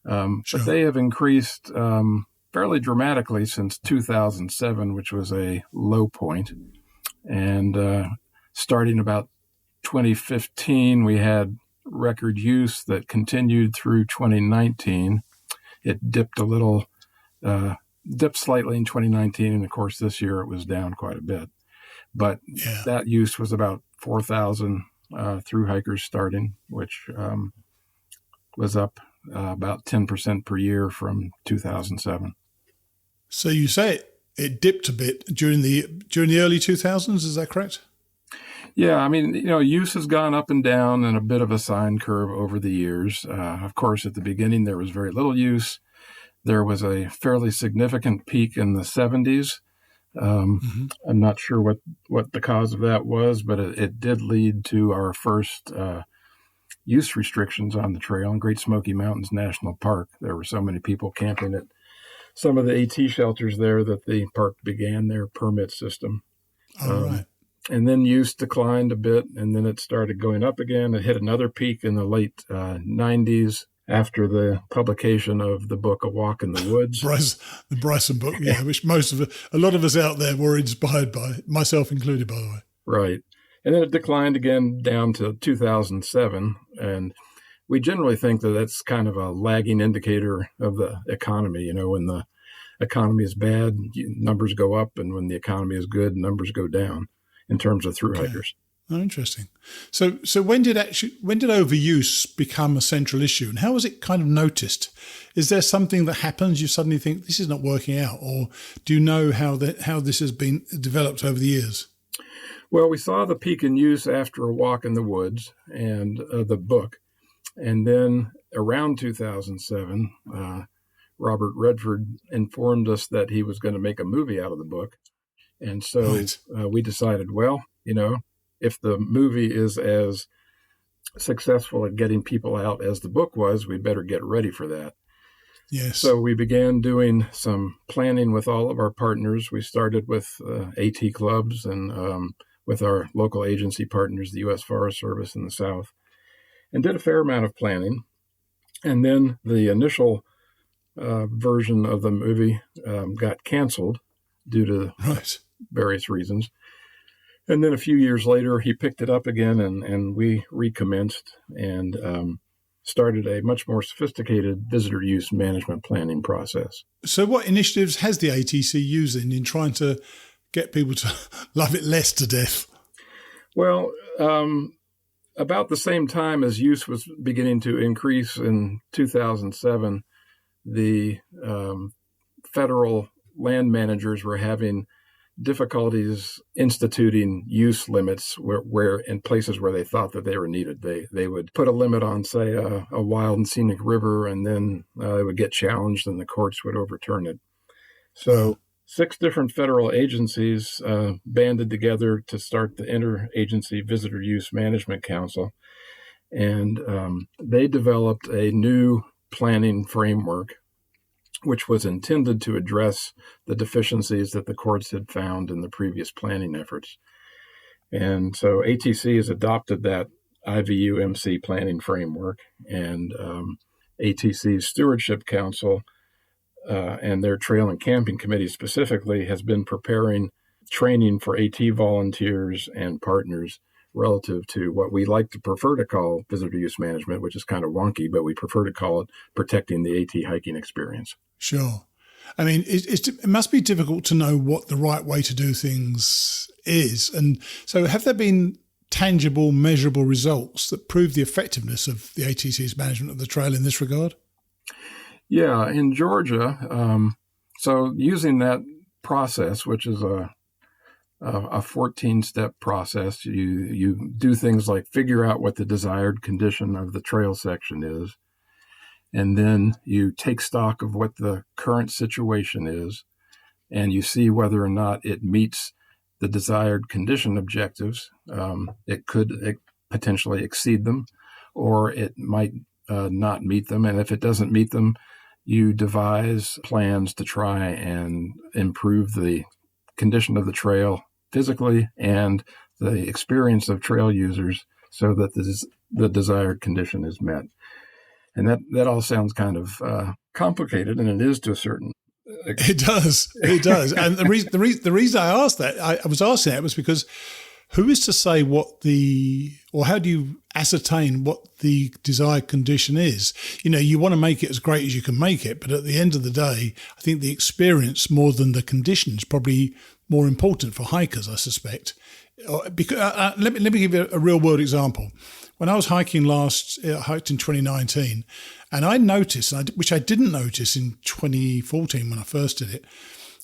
Sure. But they have increased fairly dramatically since 2007, which was a low point. And starting about 2015, we had record use that continued through 2019. it dipped a little, dipped slightly in 2019. And of course, this year it was down quite a bit. But that use was about 4,000 through hikers starting, which was up about 10% per year from 2007. So you say it dipped a bit during the early 2000s, is that correct? Yeah, I mean, use has gone up and down in a bit of a sine curve over the years. Of course, at the beginning, there was very little use. There was a fairly significant peak in the 70s. I'm not sure what the cause of that was, but it did lead to our first use restrictions on the trail in Great Smoky Mountains National Park. There were so many people camping at some of the AT shelters there that the park began their permit system. All right. And then use declined a bit, and then it started going up again. It hit another peak in the late 90s after the publication of the book A Walk in the Woods. The Bryson book, which a lot of us out there were inspired by, myself included, by the way. Right. And then it declined again down to 2007. And we generally think that that's kind of a lagging indicator of the economy. When the economy is bad, numbers go up, and when the economy is good, numbers go down in terms of through hikers. Oh, interesting. So when did overuse become a central issue, and how was it kind of noticed? Is there something that happens you suddenly think this is not working out, or do you know how this has been developed over the years? Well, we saw the peak in use after A Walk in the Woods and the book, and then around 2007, Robert Redford informed us that he was going to make a movie out of the book. And so we decided, if the movie is as successful at getting people out as the book was, we better get ready for that. Yes. So we began doing some planning with all of our partners. We started with AT clubs and with our local agency partners, the U.S. Forest Service in the South, and did a fair amount of planning. And then the initial version of the movie got canceled due to various reasons. And then a few years later, he picked it up again, and we recommenced and started a much more sophisticated visitor use management planning process. So what initiatives has the ATC using in trying to get people to love it less to death? Well, about the same time as use was beginning to increase in 2007, the federal land managers were having difficulties instituting use limits where in places where they thought that they were needed. They would put a limit on, say, a wild and scenic river, and then it would get challenged and the courts would overturn it. So 6 different federal agencies banded together to start the Interagency Visitor Use Management Council, and they developed a new planning framework which was intended to address the deficiencies that the courts had found in the previous planning efforts. And so ATC has adopted that IVU-MC planning framework, and ATC's Stewardship Council and their Trail and Camping Committee specifically has been preparing training for AT volunteers and partners relative to what we like to prefer to call visitor use management, which is kind of wonky, but we prefer to call it protecting the AT hiking experience. Sure. I mean, it must be difficult to know what the right way to do things is. And so have there been tangible, measurable results that prove the effectiveness of the ATC's management of the trail in this regard? Yeah, in Georgia, so using that process, which is a 14-step process, you do things like figure out what the desired condition of the trail section is, and then you take stock of what the current situation is, and you see whether or not it meets the desired condition objectives. It could potentially exceed them, or it might not meet them. And if it doesn't meet them, you devise plans to try and improve the condition of the trail physically and the experience of trail users so that the desired condition is met. And that all sounds kind of complicated, and it is to a certain extent. It does. And the reason I asked that, I was asking that was because who is to say or how do you ascertain what the desired condition is? You want to make it as great as you can make it, but at the end of the day, I think the experience more than the condition is probably more important for hikers, I suspect. Because let me give you a real world example. When I was hiking hiked in 2019, and I noticed, which I didn't notice in 2014 when I first did it,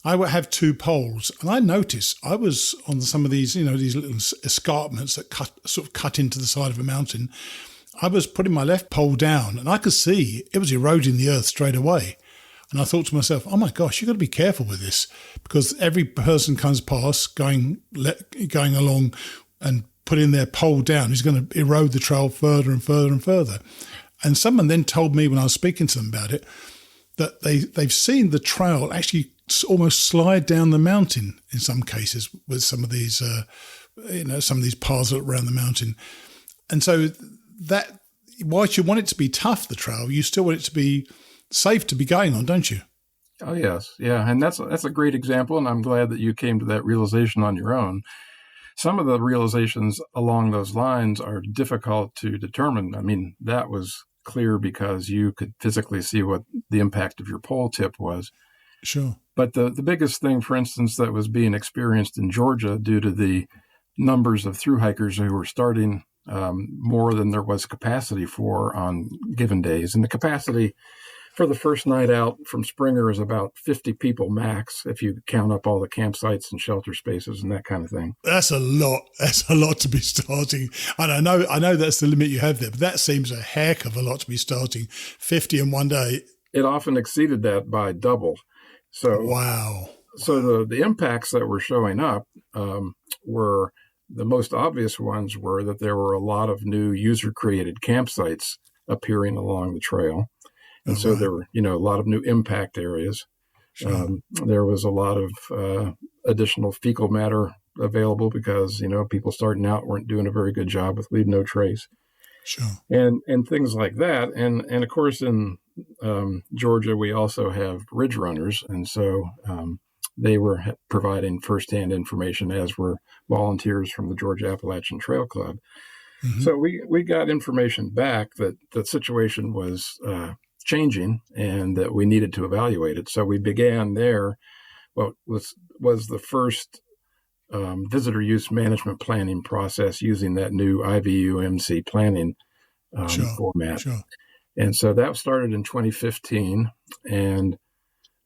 I would have two poles, and I noticed I was on some of these, these little escarpments that cut into the side of a mountain. I was putting my left pole down, and I could see it was eroding the earth straight away. And I thought to myself, oh my gosh, you've got to be careful with this, because every person comes past going along and putting their pole down is going to erode the trail further and further and further. And someone then told me when I was speaking to them about it that they've seen the trail actually almost slide down the mountain in some cases with some of these, some of these paths around the mountain. And so that, whilst you want it to be tough, the trail, you still want it to be safe to be going on, don't you? Oh, yes. Yeah. And that's a great example. And I'm glad that you came to that realization on your own. Some of the realizations along those lines are difficult to determine. I mean, that was clear because you could physically see what the impact of your pole tip was. Sure. But the biggest thing, for instance, that was being experienced in Georgia due to the numbers of thru hikers who were starting more than there was capacity for on given days. And the capacity for the first night out from Springer is about 50 people max, if you count up all the campsites and shelter spaces and that kind of thing. That's a lot. That's a lot to be starting. And I know that's the limit you have there, but that seems a heck of a lot to be starting. 50 in one day. It often exceeded that by double. So wow. So the impacts that were showing up were, the most obvious ones were that there were a lot of new user-created campsites appearing along the trail. And so there were, a lot of new impact areas. Sure. There was a lot of additional fecal matter available because, people starting out weren't doing a very good job with Leave No Trace. Sure. And things like that. And of course, in Georgia, we also have ridge runners. And so they were providing firsthand information, as were volunteers from the Georgia Appalachian Trail Club. Mm-hmm. So we got information back that the situation was changing and that we needed to evaluate it. So we began there what was the first visitor use management planning process using that new Ivey UMC planning format. Sure. And so that started in 2015. And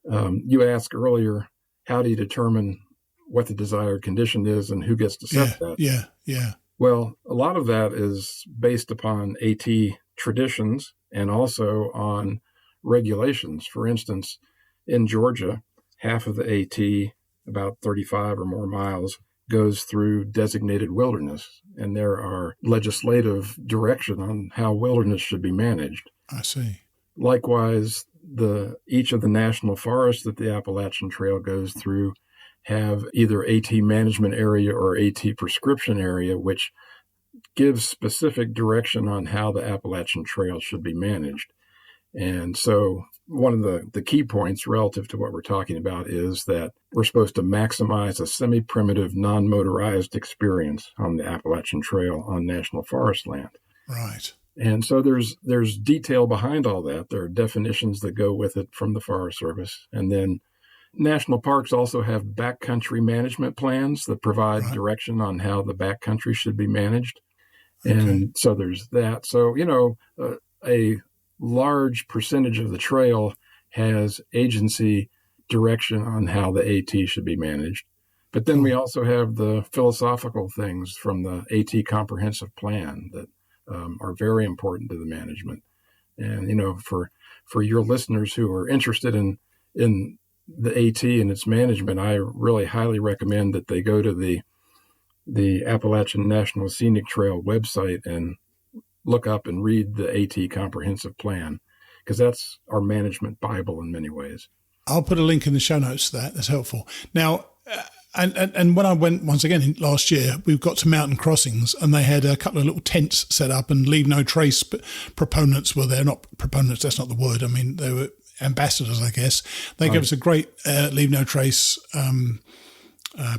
you asked earlier, how do you determine what the desired condition is and who gets to set that? Yeah. Well, a lot of that is based upon AT traditions and also on regulations. For instance, in Georgia, half of the AT, about 35 or more miles, goes through designated wilderness, and there are legislative direction on how wilderness should be managed. I see. Likewise, each of the national forests that the Appalachian Trail goes through have either AT management area or AT prescription area, which gives specific direction on how the Appalachian Trail should be managed. And so one of the key points relative to what we're talking about is that we're supposed to maximize a semi-primitive, non-motorized experience on the Appalachian Trail on national forest land. Right. And so there's detail behind all that. There are definitions that go with it from the Forest Service. And then national parks also have backcountry management plans that provide direction on how the backcountry should be managed. Okay. And so there's that. So, a large percentage of the trail has agency direction on how the AT should be managed. But then we also have the philosophical things from the AT comprehensive plan that are very important to the management. And, for your listeners who are interested in the AT and its management, I really highly recommend that they go to the Appalachian National Scenic Trail website and look up and read the AT comprehensive plan, because that's our management Bible in many ways. I'll put a link in the show notes to that. That's helpful. Now, and when I went once again last year, we got to mountain crossings and they had a couple of little tents set up, and Leave No Trace proponents were there. Not proponents, that's not the word. I mean, they were ambassadors, I guess. They gave us a great Leave No Trace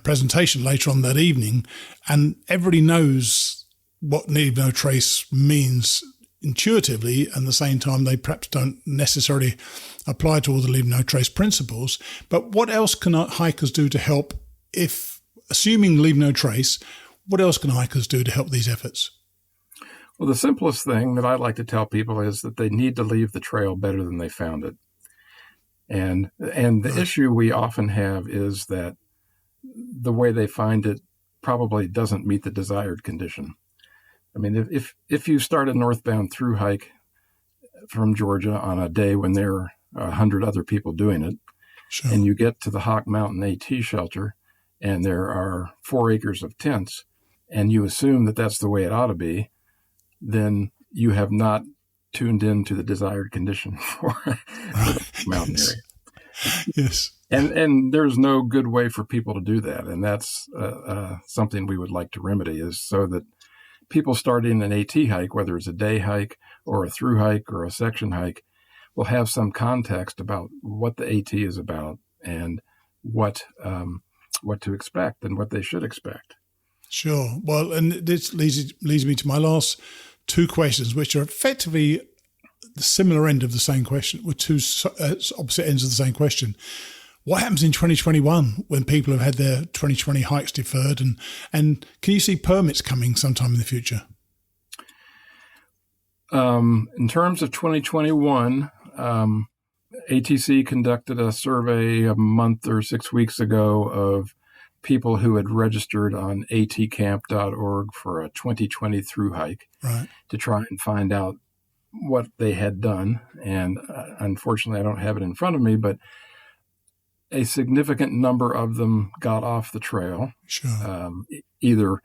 presentation later on that evening, and everybody knows what leave no trace means intuitively, and at the same time they perhaps don't necessarily apply to all the leave no trace principles. But what else can hikers do to help, if assuming leave no trace, what else can hikers do to help these efforts? Well, the simplest thing that I like to tell people is that they need to leave the trail better than they found it. And the issue we often have is that the way they find it probably doesn't meet the desired condition. I mean, if you start a northbound through hike from Georgia on a day when there are 100 other people doing it, Sure. and you get to the Hawk Mountain AT shelter and there are 4 acres of tents, and you assume that that's the way it ought to be, then you have not tuned into the desired condition for the mountain area. Yes. And there's no good way for people to do that. And that's something we would like to remedy, is so that people starting an AT hike, whether it's a day hike or a through hike or a section hike, will have some context about what the AT is about and what to expect and what they should expect. Sure. Well, and this leads me to my last 2 questions, which are effectively the similar end of the same question, with 2 opposite ends of the same question. What happens in 2021 when people have had their 2020 hikes deferred? And can you see permits coming sometime in the future? In terms of 2021, ATC conducted a survey a month or 6 weeks ago of people who had registered on atcamp.org for a 2020 through hike, Right. to try and find out what they had done. And unfortunately, I don't have it in front of me, but a significant number of them got off the trail, Sure. either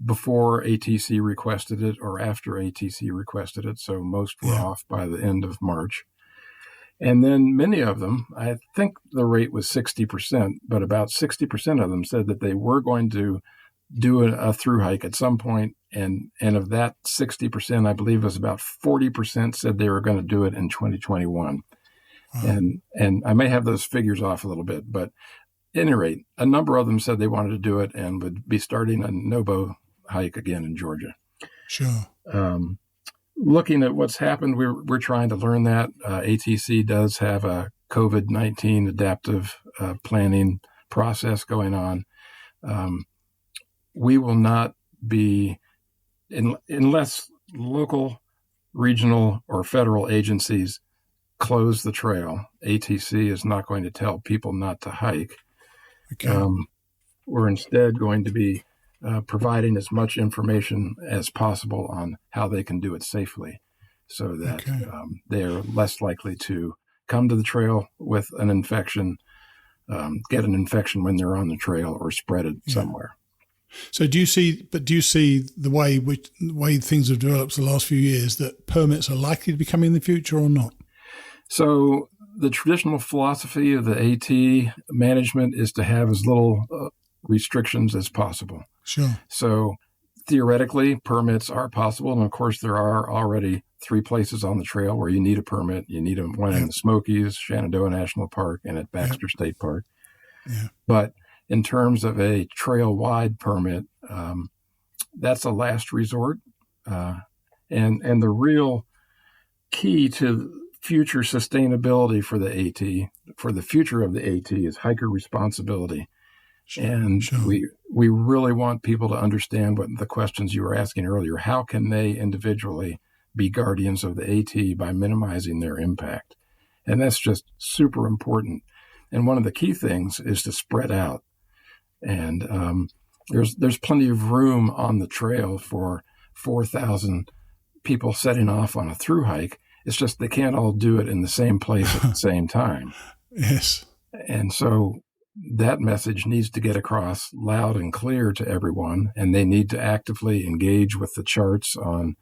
before ATC requested it or after ATC requested it. So most were off by the end of March. And then many of them, I think the rate was 60%, but about 60% of them said that they were going to do a through hike at some point. And of that 60%, I believe it was about 40% said they were going to do it in 2021. And I may have those figures off a little bit, but at any rate, a number of them said they wanted to do it and would be starting a NOBO hike again in Georgia. Sure. Looking at what's happened, we're trying to learn that. ATC does have a COVID-19 adaptive planning process going on. We will not be, unless local, regional, or federal agencies close the trail, ATC is not going to tell people not to hike. Okay. We're instead going to be providing as much information as possible on how they can do it safely, so that they are less likely to come to the trail with an infection, get an infection when they're on the trail, or spread it somewhere. So do you see the way things have developed the last few years, that permits are likely to be coming in the future or not? So the traditional philosophy of the AT management is to have as little restrictions as possible. Sure. So theoretically, permits are possible. And of course, there are already 3 places on the trail where you need a permit. You need one in the Smokies, Shenandoah National Park, and at Baxter State Park. Yeah. But in terms of a trail-wide permit, that's a last resort. And the real key to future sustainability for the AT, for the future of the AT, is hiker responsibility. And we really want people to understand what the questions you were asking earlier. How can they individually be guardians of the AT by minimizing their impact? And that's just super important. And one of the key things is to spread out. And there's plenty of room on the trail for 4,000 people setting off on a through hike. It's just they can't all do it in the same place at the same time. Yes. And so that message needs to get across loud and clear to everyone, and they need to actively engage with the charts on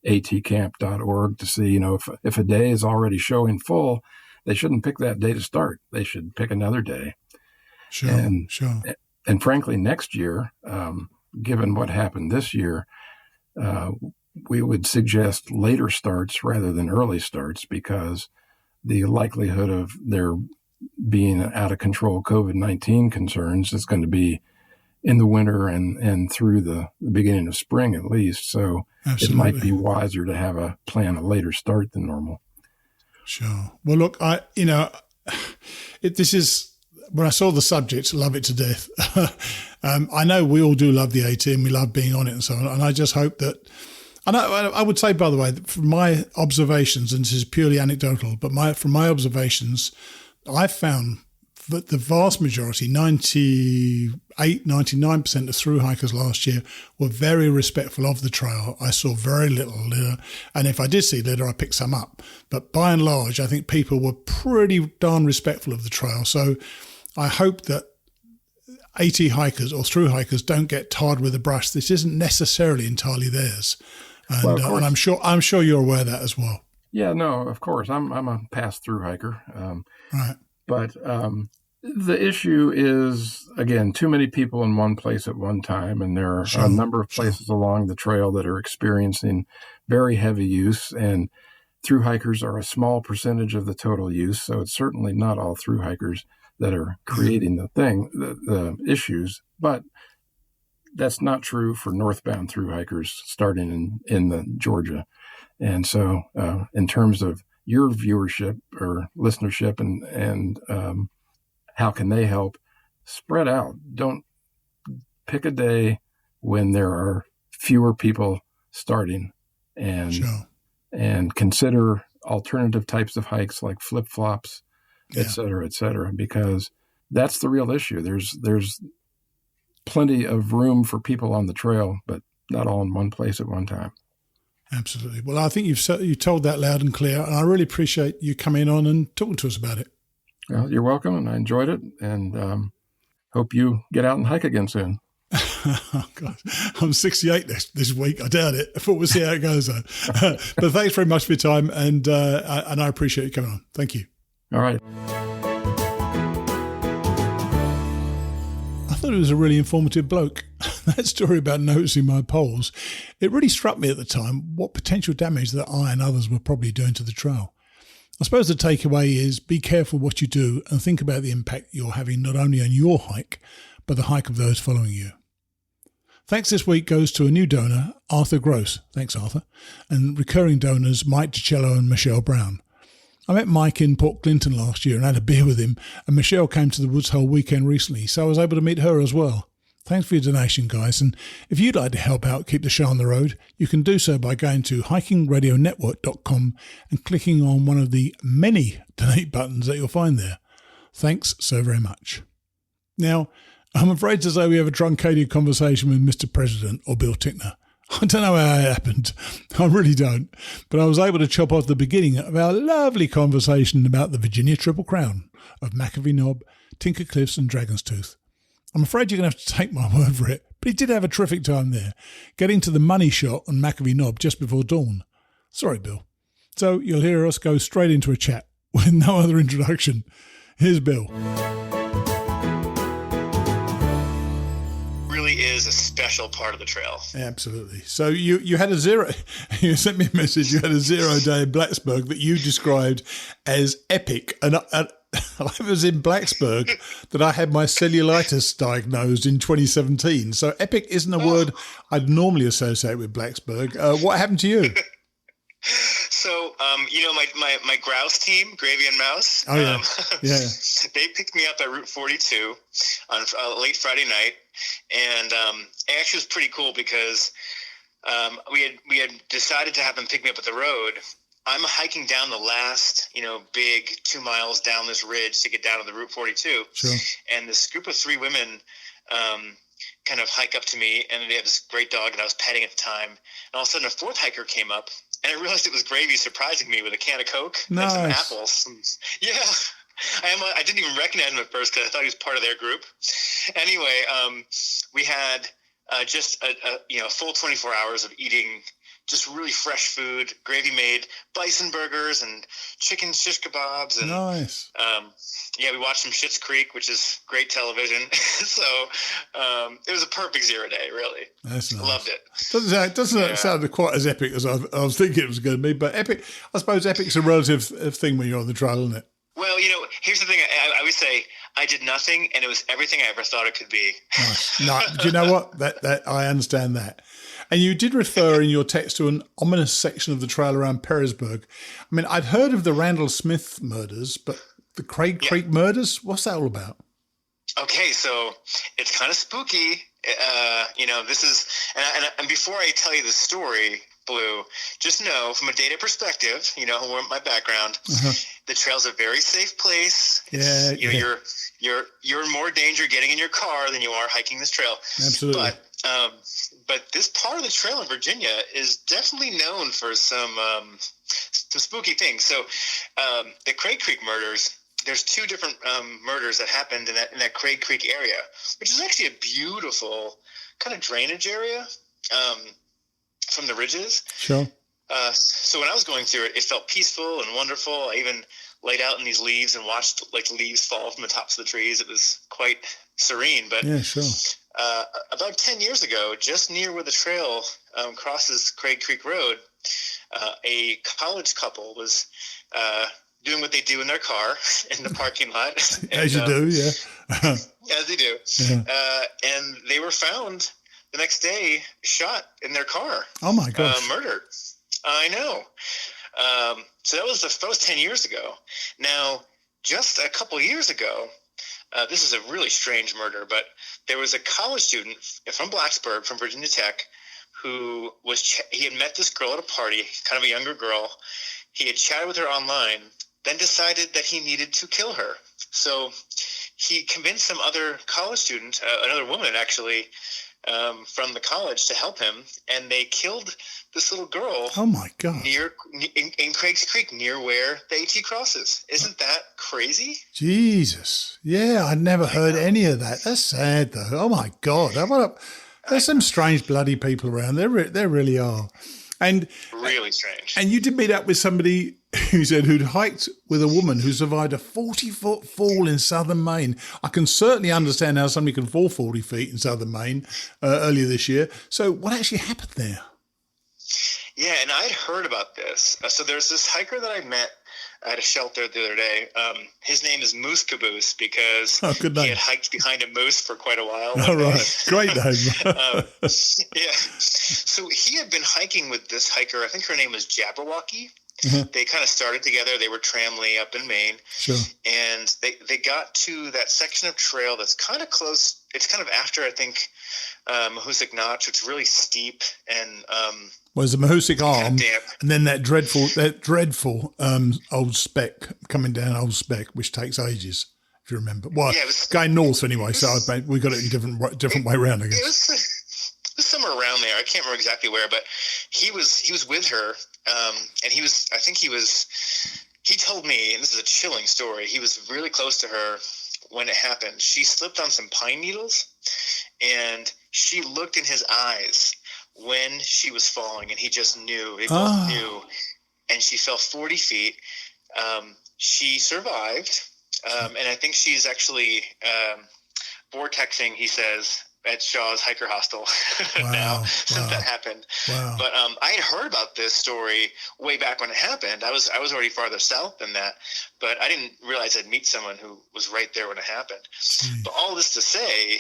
atcamp.org to see, if a day is already showing full, they shouldn't pick that day to start. They should pick another day. Sure. And frankly, next year, given what happened this year, we would suggest later starts rather than early starts, because the likelihood of there being out of control COVID-19 concerns is going to be in the winter and through the beginning of spring at least. So Absolutely. It might be wiser to have a later start than normal. Sure. Well, look, this is, when I saw the subject, love it to death. I know we all do love the AT and we love being on it and so on. And I just hope that, and I would say, by the way, that from my observations, and this is purely anecdotal, but from my observations, I've found that the vast majority, 98, 99% of through hikers last year were very respectful of the trail. I saw very little litter. And if I did see litter, I picked some up. But by and large, I think people were pretty darn respectful of the trail. So I hope that AT hikers or through hikers don't get tarred with a brush. This isn't necessarily entirely theirs. And, and I'm sure you're aware of that as well. Yeah, no, of course. I'm a pass-through hiker. Right. But the issue is, again, too many people in one place at one time, and there are a number of places along the trail that are experiencing very heavy use, and through hikers are a small percentage of the total use, so it's certainly not all through hikers that are creating the issues, but that's not true for northbound through hikers starting in the Georgia. And so in terms of your viewership or listenership and how can they help, spread out. Don't pick a day when there are fewer people starting, and consider alternative types of hikes like flip-flops, et cetera, because that's the real issue. There's plenty of room for people on the trail, but not all in one place at one time. Absolutely. Well, I think you've told that loud and clear, and I really appreciate you coming on and talking to us about it. Well, you're welcome, and I enjoyed it, and hope you get out and hike again soon. Oh, God. I'm 68 this week. I doubt it, but we'll see how it goes, though. But thanks very much for your time, and I appreciate you coming on. Thank you. All right. I thought he was a really informative bloke. That story about noticing my poles, it really struck me at the time what potential damage that I and others were probably doing to the trail. I suppose the takeaway is be careful what you do and think about the impact you're having not only on your hike, but the hike of those following you. Thanks this week goes to a new donor, Arthur Gross. Thanks, Arthur. And recurring donors Mike DiCello and Michelle Brown. I met Mike in Port Clinton last year and had a beer with him, and Michelle came to the Woods Hole weekend recently, so I was able to meet her as well. Thanks for your donation, guys, and if you'd like to help out keep the show on the road, you can do so by going to hikingradionetwork.com and clicking on one of the many donate buttons that you'll find there. Thanks so very much. Now, I'm afraid to say we have a truncated conversation with Mr. President or Bill Tickner. I don't know how it happened. I really don't. But I was able to chop off the beginning of our lovely conversation about the Virginia Triple Crown of McAfee Knob, Tinker Cliffs and Dragon's Tooth. I'm afraid you're going to have to take my word for it, but he did have a terrific time there, getting to the money shot on McAfee Knob just before dawn. Sorry, Bill. So you'll hear us go straight into a chat with no other introduction. Here's Bill. Really is a special part of the trail. Absolutely. So you had you sent me a message, you had a 0 day in Blacksburg that you described as epic. And I was in Blacksburg that I had my cellulitis diagnosed in 2017. So epic isn't a word I'd normally associate with Blacksburg. What happened to you? So, my grouse team, Gravy and Mouse. Oh, yeah. Yeah. They picked me up at Route 42 on late Friday night. And it actually was pretty cool because we had decided to have them pick me up at the road. I'm hiking down the last, big 2 miles down this ridge to get down to the Route 42. Sure. And this group of 3 women kind of hike up to me, and they have this great dog that I was petting at the time. And all of a sudden, a 4th hiker came up, and I realized it was Gravy surprising me with a can of Coke and some apples. Yeah. I didn't even recognize him at first because I thought he was part of their group. Anyway, we had just a full 24 hours of eating just really fresh food. Gravy made bison burgers and chicken shish kebabs. And, nice. We watched some Schitt's Creek, which is great television. So it was a perfect 0 day, really. That's nice. Loved it. Doesn't sound quite as epic as I was thinking it was going to be, but epic. I suppose epic's a relative thing when you're on the trail, isn't it? Well, here's the thing. I would say I did nothing, and it was everything I ever thought it could be. Nice. No, do you know what? That I understand that. And you did refer in your text to an ominous section of the trail around Petersburg. I mean, I'd heard of the Randall Smith murders, but the Craig Creek murders, what's that all about? Okay, so it's kind of spooky. This is, and before I tell you the story, Blue, just know from a data perspective, my background, the trail's a very safe place. You're in more danger getting in your car than you are hiking this trail. Absolutely. But this part of the trail in Virginia is definitely known for some spooky things. So the Craig Creek murders, there's two different murders that happened in that Craig Creek area, which is actually a beautiful kind of drainage area from the ridges. Sure. So when I was going through it, it felt peaceful and wonderful. I even laid out in these leaves and watched like leaves fall from the tops of the trees. It was quite serene. But yeah, sure. About 10 years ago, just near where the trail crosses Craig Creek Road, a college couple was doing what they do in their car in the parking lot. As you do, yeah. As they do. Yeah. And they were found the next day shot in their car. Oh, my gosh. Murdered. I know. So that was 10 years ago. Now, just a couple years ago, this is a really strange murder, but there was a college student from Blacksburg, from Virginia Tech, who he had met this girl at a party, kind of a younger girl. He had chatted with her online, then decided that he needed to kill her. So he convinced some other college student, another woman actually, from the college to help him, and they killed this little girl. Oh my God! In Craig's Creek, near where the AT crosses. Isn't that crazy? Jesus, yeah, I'd never heard any of that. That's sad, though. Oh my God, there's some strange bloody people around. There really are, and really strange. And you did meet up with somebody who said who'd hiked with a woman who survived a 40-foot fall in southern Maine. I can certainly understand how somebody can fall 40 feet in southern Maine earlier this year. So what actually happened there? Yeah, and I'd heard about this. So there's this hiker that I met at a shelter the other day. His name is Moose Caboose because he had hiked behind a moose for quite a while. All right. Great name. Yeah. So he had been hiking with this hiker. I think her name was Jabberwocky. Mm-hmm. They kind of started together. They were Tramley up in Maine. Sure. And they got to that section of trail that's kind of close. It's kind of after, I think, Mahoosic Notch. It's really steep and was the Mahoosic Arm, damp. And then that dreadful old speck coming down Old Speck, which takes ages, if you remember. Well, yeah, going north anyway, so we got it in different way around, I guess. It was somewhere around there. I can't remember exactly where, but he was with her, and he told me, and this is a chilling story, he was really close to her when it happened. She slipped on some pine needles, and she looked in his eyes when she was falling, and he just knew. They both knew, and she fell 40 feet. She survived, and I think she's actually vortexing, he says, at Shaw's Hiker Hostel now since that happened. Wow. But I had heard about this story way back when it happened. I was already farther south than that, but I didn't realize I'd meet someone who was right there when it happened. But all this to say,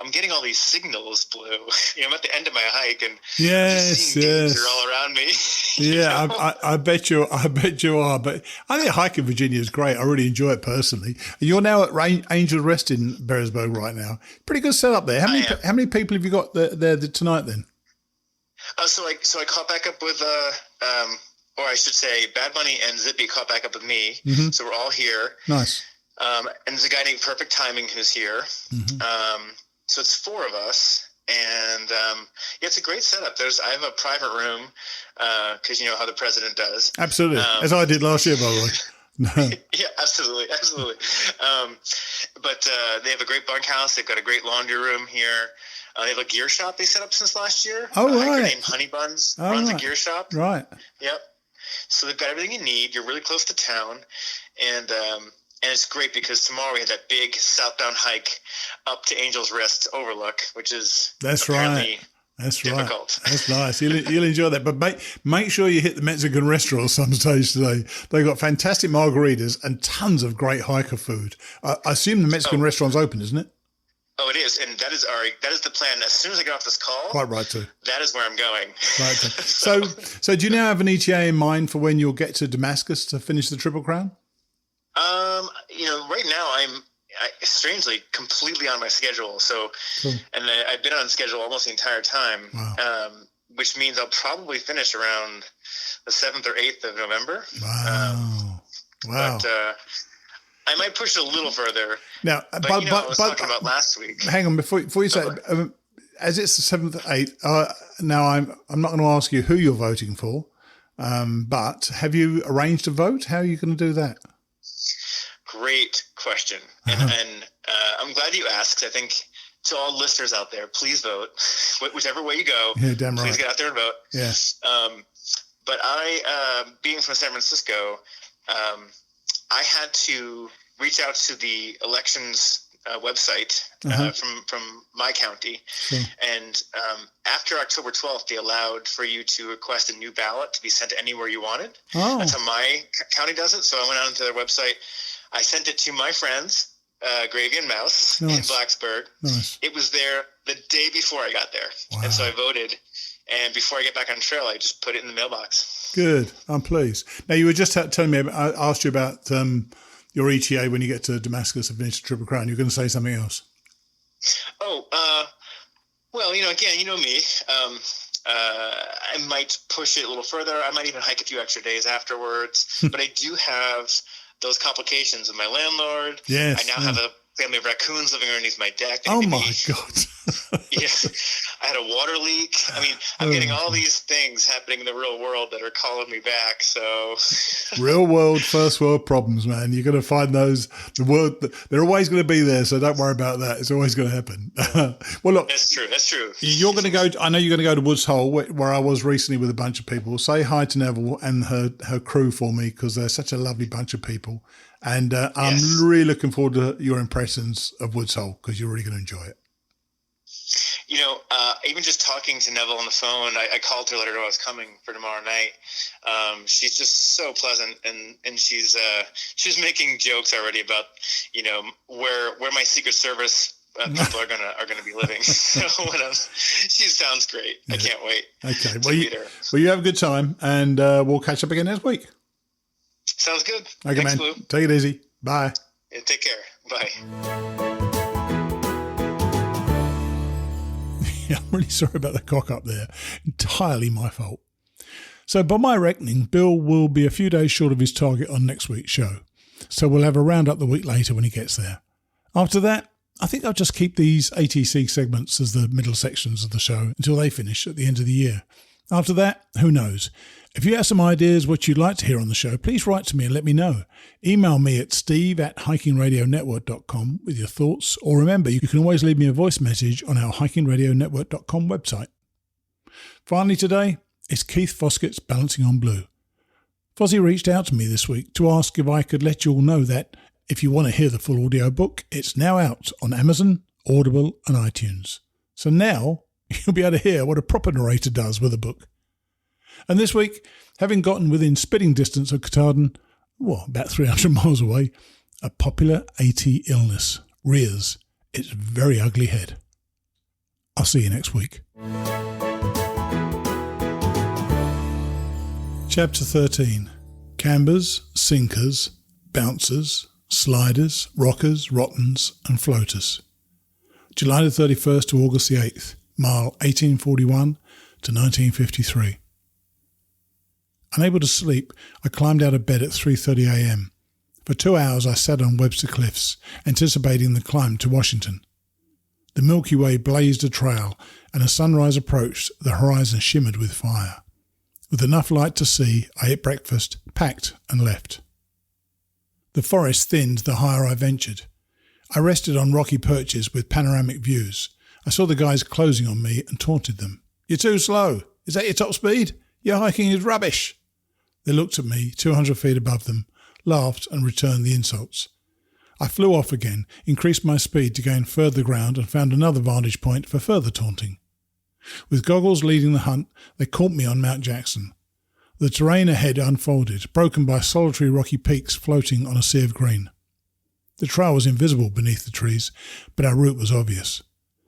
I'm getting all these signals, Blue. I'm at the end of my hike, and yes, are all around me. Yeah, I bet you are. But I think hiking Virginia is great. I really enjoy it personally. You're now at Angel Rest in Beresburg right now. Pretty good setup there. How many people have you got there tonight then? So I caught back up with or I should say Bad Bunny and Zippy caught back up with me. Mm-hmm. So we're all here. Nice. And there's a guy named Perfect Timing who's here. Mm-hmm. So it's four of us. And it's a great setup. I have a private room because you know how the president does. Absolutely. As I did last year, by the way. No. Yeah, absolutely. But they have a great bunkhouse. They've got a great laundry room here. They have a gear shop they set up since last year. Oh, right. A hiker named Honey Buns runs a gear shop. Right. Yep. So they've got everything you need. You're really close to town. And it's great because tomorrow we had that big southbound hike up to Angel's Rest Overlook, which is that's right. That's difficult. Right. That's nice. You'll enjoy that. But make sure you hit the Mexican restaurant some stage today. They've got fantastic margaritas and tons of great hiker food. I assume the Mexican restaurant's open, isn't it? Oh, it is, and that is the plan. As soon as I get off this call, quite right too. That is where I'm going. Right. So do you now have an ETA in mind for when you'll get to Damascus to finish the Triple Crown? Right now I'm strangely completely on my schedule. So, cool. And I've been on schedule almost the entire time. Wow. Which means I'll probably finish around the 7th or 8th of November. Wow. But I might push it a little further. Now, I was talking about last week. Hang on, before you say, as it's the 7th, 8th. Now I'm not going to ask you who you're voting for, but have you arranged a vote? How are you going to do that? Great question, and I'm glad you asked. I think to all listeners out there, please vote, whichever way you go. Yeah, damn right. Please get out there and vote. Yeah. But I, being from San Francisco, I had to reach out to the elections website from my county, and after October 12th, they allowed for you to request a new ballot to be sent anywhere you wanted. Oh. That's how my county does it. So I went on to their website. I sent it to my friends, Gravy and Mouse, in Blacksburg. Nice. It was there the day before I got there. Wow. And so I voted. And before I get back on trail, I just put it in the mailbox. Good. I'm pleased. Now, you were just telling me, I asked you about your ETA when you get to Damascus and finish the Triple Crown. You're going to say something else. Oh, well, again, you know me. I might push it a little further. I might even hike a few extra days afterwards. But I do have those complications of my landlord. Yes. I now have a family of raccoons living underneath my deck. Oh my God. Yeah. I had a water leak. I mean, I'm getting all these things happening in the real world that are calling me back. So real world, first world problems, man. You're going to find those. They're always going to be there. So don't worry about that. It's always going to happen. Well, look, that's true. You're going to go. I know you're going to go to Woods Hole, where I was recently with a bunch of people. Say hi to Neville and her crew for me, because they're such a lovely bunch of people. And I'm really looking forward to your impressions of Woods Hole, because you're really going to enjoy it. Even just talking to Neville on the phone, I called her, let her know I was coming for tomorrow night. She's just so pleasant, and she's making jokes already about where my Secret Service people are gonna be living. So she sounds great. Yeah. I can't wait. Okay, well you have a good time, and we'll catch up again next week. Sounds good. Okay, thanks, man. Blue. Take it easy. Bye. Yeah, take care. Bye. Yeah, I'm really sorry about the cock up there. Entirely my fault. So by my reckoning, Bill will be a few days short of his target on next week's show. So we'll have a roundup the week later when he gets there. After that, I think I'll just keep these ATC segments as the middle sections of the show until they finish at the end of the year. After that, who knows? If you have some ideas what you'd like to hear on the show, please write to me and let me know. Email me at steve@hikingradionetwork.com with your thoughts, or remember, you can always leave me a voice message on our hikingradionetwork.com website. Finally today, it's Keith Foskett's Balancing on Blue. Fozzie reached out to me this week to ask if I could let you all know that if you want to hear the full audio book, it's now out on Amazon, Audible and iTunes. So now you'll be able to hear what a proper narrator does with a book. And this week, having gotten within spitting distance of Katahdin, about 300 miles away, a popular AT illness rears its very ugly head. I'll see you next week. Chapter 13. Cambers, sinkers, bouncers, sliders, rockers, rottens and floaters. July the 31st to August the 8th, mile 1841 to 1953. Unable to sleep, I climbed out of bed at 3:30 a.m. For 2 hours I sat on Webster Cliffs, anticipating the climb to Washington. The Milky Way blazed a trail, and as sunrise approached, the horizon shimmered with fire. With enough light to see, I ate breakfast, packed, and left. The forest thinned the higher I ventured. I rested on rocky perches with panoramic views. I saw the guys closing on me and taunted them. "You're too slow. Is that your top speed? Your hiking is rubbish." They looked at me 200 feet above them, laughed and returned the insults. I flew off again, increased my speed to gain further ground and found another vantage point for further taunting. With goggles leading the hunt, they caught me on Mount Jackson. The terrain ahead unfolded, broken by solitary rocky peaks floating on a sea of green. The trail was invisible beneath the trees, but our route was obvious.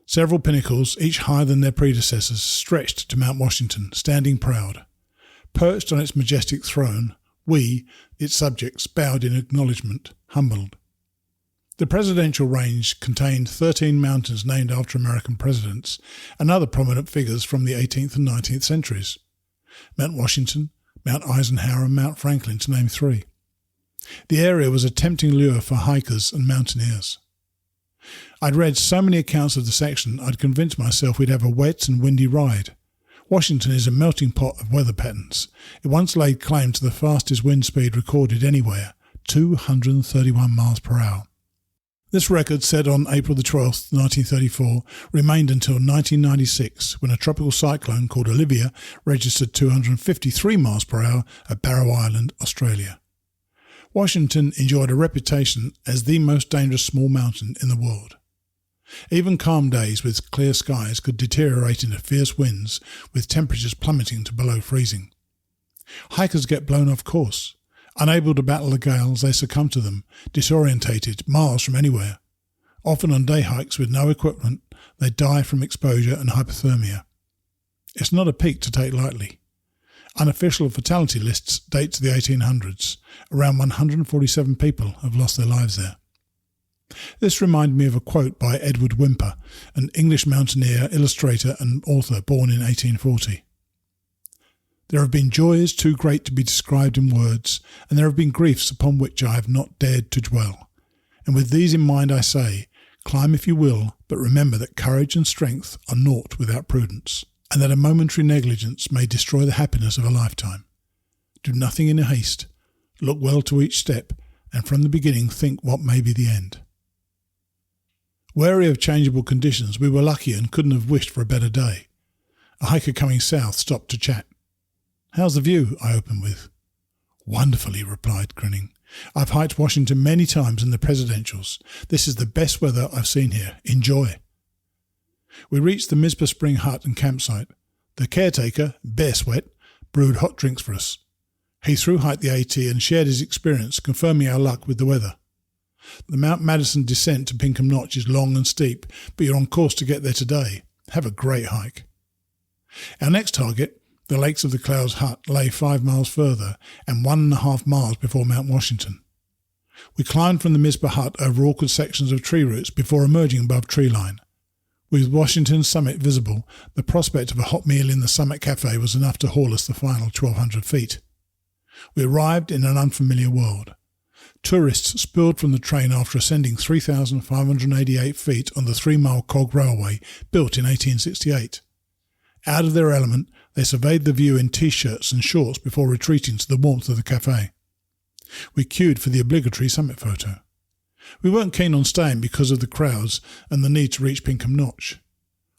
Several pinnacles, each higher than their predecessors, stretched to Mount Washington, standing proud. Perched on its majestic throne, we, its subjects, bowed in acknowledgement, humbled. The presidential range contained 13 mountains named after American presidents and other prominent figures from the 18th and 19th centuries. Mount Washington, Mount Eisenhower and Mount Franklin, to name 3. The area was a tempting lure for hikers and mountaineers. I'd read so many accounts of the section I'd convinced myself we'd have a wet and windy ride. Washington is a melting pot of weather patterns. It once laid claim to the fastest wind speed recorded anywhere, 231 miles per hour. This record, set on April the 12th, 1934, remained until 1996, when a tropical cyclone called Olivia registered 253 miles per hour at Barrow Island, Australia. Washington enjoyed a reputation as the most dangerous small mountain in the world. Even calm days with clear skies could deteriorate into fierce winds, with temperatures plummeting to below freezing. Hikers get blown off course. Unable to battle the gales, they succumb to them, disorientated, miles from anywhere. Often on day hikes with no equipment, they die from exposure and hypothermia. It's not a peak to take lightly. Unofficial fatality lists date to the 1800s. Around 147 people have lost their lives there. This reminded me of a quote by Edward Whymper, an English mountaineer, illustrator and author born in 1840. There have been joys too great to be described in words, and there have been griefs upon which I have not dared to dwell. And with these in mind I say, climb if you will, but remember that courage and strength are naught without prudence, and that a momentary negligence may destroy the happiness of a lifetime. Do nothing in a haste, look well to each step, and from the beginning think what may be the end. Wary of changeable conditions, we were lucky and couldn't have wished for a better day. A hiker coming south stopped to chat. "How's the view?" I opened with. "Wonderful," he replied, grinning. "I've hiked Washington many times in the presidentials. This is the best weather I've seen here. Enjoy." We reached the Mizpah Spring hut and campsite. The caretaker, Bear Sweat, brewed hot drinks for us. He thru-hiked the AT and shared his experience, confirming our luck with the weather. The Mount Madison descent to Pinkham Notch is long and steep, but you're on course to get there today. Have a great hike. Our next target, the Lakes of the Clouds hut, lay 5 miles further and 1.5 miles before Mount Washington. We climbed from the Mizpah hut over awkward sections of tree roots before emerging above tree line. With Washington's summit visible, the prospect of a hot meal in the summit cafe was enough to haul us the final 1,200 feet. We arrived in an unfamiliar world. Tourists spilled from the train after ascending 3,588 feet on the 3-mile cog railway built in 1868. Out of their element, they surveyed the view in T-shirts and shorts before retreating to the warmth of the cafe. We queued for the obligatory summit photo. We weren't keen on staying because of the crowds and the need to reach Pinkham Notch.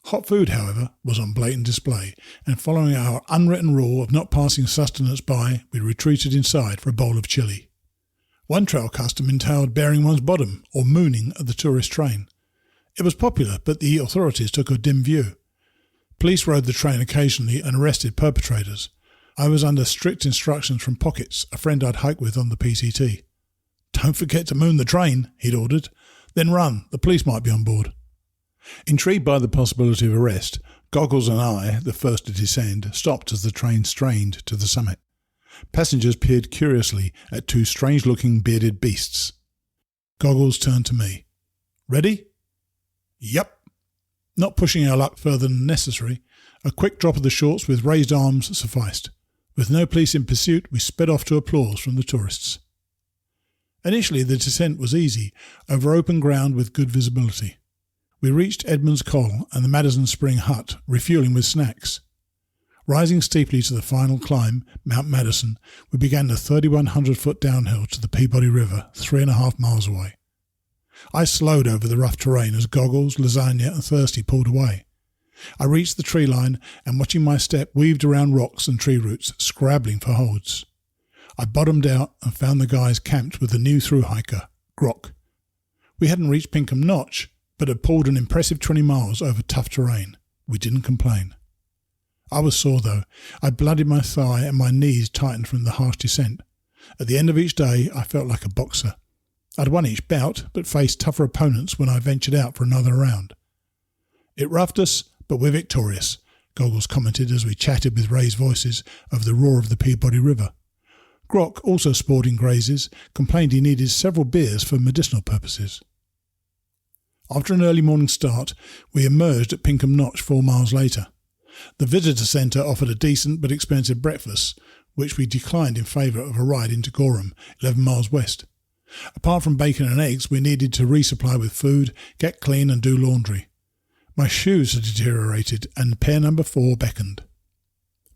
Hot food, however, was on blatant display, and following our unwritten rule of not passing sustenance by, we retreated inside for a bowl of chili. One trail custom entailed baring one's bottom, or mooning, at the tourist train. It was popular, but the authorities took a dim view. Police rode the train occasionally and arrested perpetrators. I was under strict instructions from Pockets, a friend I'd hiked with on the PCT. "Don't forget to moon the train," he'd ordered. "Then run, the police might be on board." Intrigued by the possibility of arrest, Goggles and I, the first to descend, stopped as the train strained to the summit. Passengers peered curiously at 2 strange-looking bearded beasts. Goggles turned to me. "Ready?" "Yup." Not pushing our luck further than necessary, a quick drop of the shorts with raised arms sufficed. With no police in pursuit, we sped off to applause from the tourists. Initially, the descent was easy, over open ground with good visibility. We reached Edmonds Col and the Madison Spring hut, refueling with snacks. Rising steeply to the final climb, Mount Madison, we began the 3,100-foot downhill to the Peabody River, 3.5 miles away. I slowed over the rough terrain as Goggles, Lasagna and Thirsty pulled away. I reached the tree line and, watching my step, weaved around rocks and tree roots, scrabbling for holds. I bottomed out and found the guys camped with the new thru-hiker, Grok. We hadn't reached Pinkham Notch, but had pulled an impressive 20 miles over tough terrain. We didn't complain. I was sore though. I blooded my thigh and my knees tightened from the harsh descent. At the end of each day, I felt like a boxer. I'd won each bout, but faced tougher opponents when I ventured out for another round. It roughed us, but we're victorious, Goggles commented as we chatted with raised voices over the roar of the Peabody River. Grock, also sporting grazes, complained he needed several beers for medicinal purposes. After an early morning start, we emerged at Pinkham Notch 4 miles later. The visitor centre offered a decent but expensive breakfast, which we declined in favour of a ride into Gorham, 11 miles west. Apart from bacon and eggs, we needed to resupply with food, get clean and do laundry. My shoes had deteriorated and pair number 4 beckoned.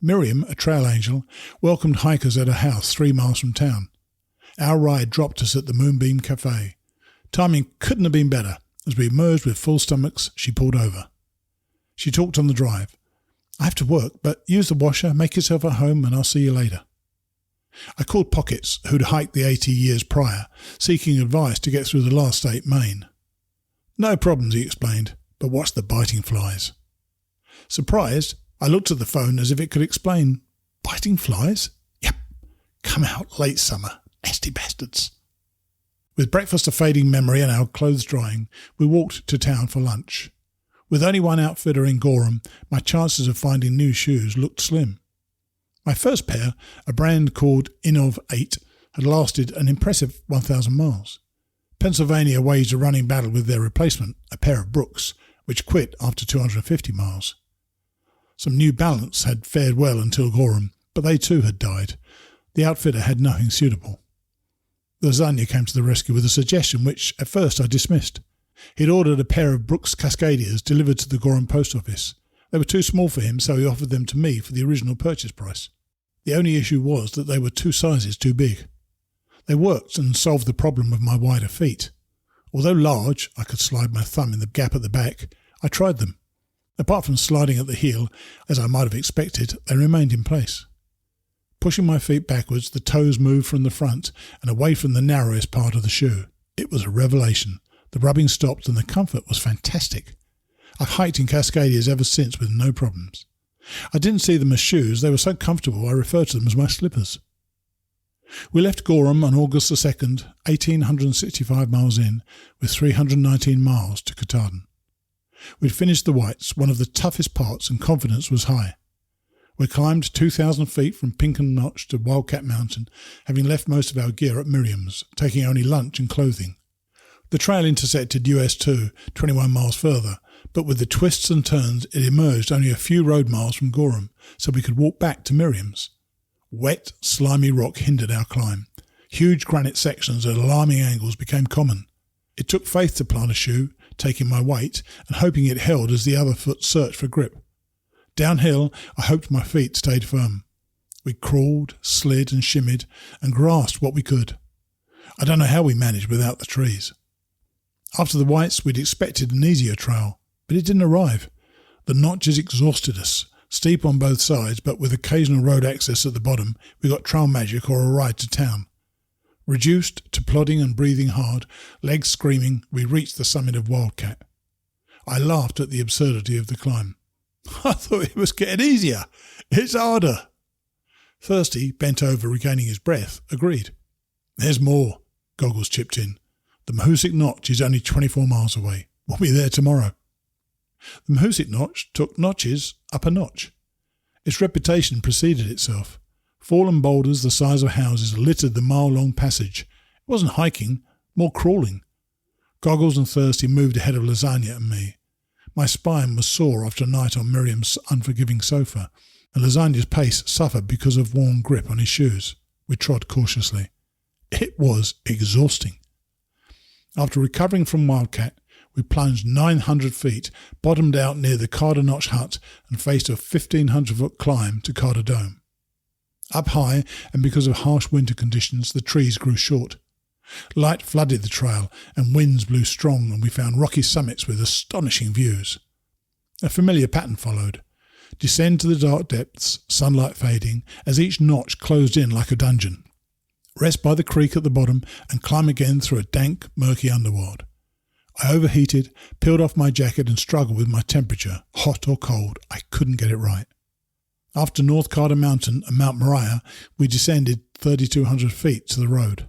Miriam, a trail angel, welcomed hikers at her house 3 miles from town. Our ride dropped us at the Moonbeam Cafe. Timing couldn't have been better. As we emerged with full stomachs, she pulled over. She talked on the drive. I have to work, but use the washer, make yourself at home, and I'll see you later. I called Pockets, who'd hiked the 80 years prior, seeking advice to get through the last state, Maine. No problems, he explained, but watch the biting flies. Surprised, I looked at the phone as if it could explain. Biting flies? Yep. Come out late summer. Nasty bastards. With breakfast a fading memory and our clothes drying, we walked to town for lunch. With only one outfitter in Gorham, my chances of finding new shoes looked slim. My first pair, a brand called Innov 8, had lasted an impressive 1,000 miles. Pennsylvania waged a running battle with their replacement, a pair of Brooks, which quit after 250 miles. Some New Balance had fared well until Gorham, but they too had died. The outfitter had nothing suitable. Lasagna came to the rescue with a suggestion which, at first, I dismissed. He'd ordered a pair of Brooks Cascadias delivered to the Gorham post office. They were too small for him, so he offered them to me for the original purchase price. The only issue was that they were 2 sizes too big. They worked and solved the problem of my wider feet. Although large, I could slide my thumb in the gap at the back. I tried them. Apart from sliding at the heel, as I might have expected, they remained in place. Pushing my feet backwards, the toes moved from the front and away from the narrowest part of the shoe. It was a revelation. The rubbing stopped and the comfort was fantastic. I've hiked in Cascadias ever since with no problems. I didn't see them as shoes. They were so comfortable I referred to them as my slippers. We left Gorham on August the 2nd, 1,865 miles in, with 319 miles to Katahdin. We'd finished the Whites, one of the toughest parts, and confidence was high. We climbed 2,000 feet from Pinkham Notch to Wildcat Mountain, having left most of our gear at Miriam's, taking only lunch and clothing. The trail intersected US 2, 21 miles further, but with the twists and turns it emerged only a few road miles from Gorham, so we could walk back to Miriam's. Wet, slimy rock hindered our climb. Huge granite sections at alarming angles became common. It took faith to plant a shoe, taking my weight, and hoping it held as the other foot searched for grip. Downhill, I hoped my feet stayed firm. We crawled, slid and shimmied, and grasped what we could. I don't know how we managed without the trees. After the Whites, we'd expected an easier trail, but it didn't arrive. The notches exhausted us, steep on both sides, but with occasional road access at the bottom, we got trail magic or a ride to town. Reduced to plodding and breathing hard, legs screaming, we reached the summit of Wildcat. I laughed at the absurdity of the climb. I thought it was getting easier. It's harder. Thirsty, bent over, regaining his breath, agreed. There's more, Goggles chipped in. The Mahoosuc Notch is only 24 miles away. We'll be there tomorrow. The Mahoosuc Notch took notches up a notch. Its reputation preceded itself. Fallen boulders the size of houses littered the mile-long passage. It wasn't hiking, more crawling. Goggles and Thirsty moved ahead of Lasagna and me. My spine was sore after a night on Miriam's unforgiving sofa, and Lasagna's pace suffered because of worn grip on his shoes. We trod cautiously. It was exhausting. After recovering from Wildcat, we plunged 900 feet, bottomed out near the Carter Notch hut, and faced a 1,500-foot climb to Carter Dome. Up high, and because of harsh winter conditions, the trees grew short. Light flooded the trail, and winds blew strong, and we found rocky summits with astonishing views. A familiar pattern followed. Descend to the dark depths, sunlight fading, as each notch closed in like a dungeon. Rest by the creek at the bottom, and climb again through a dank, murky underworld. I overheated, peeled off my jacket, and struggled with my temperature. Hot or cold, I couldn't get it right. After North Carter Mountain and Mount Moriah, we descended 3,200 feet to the road.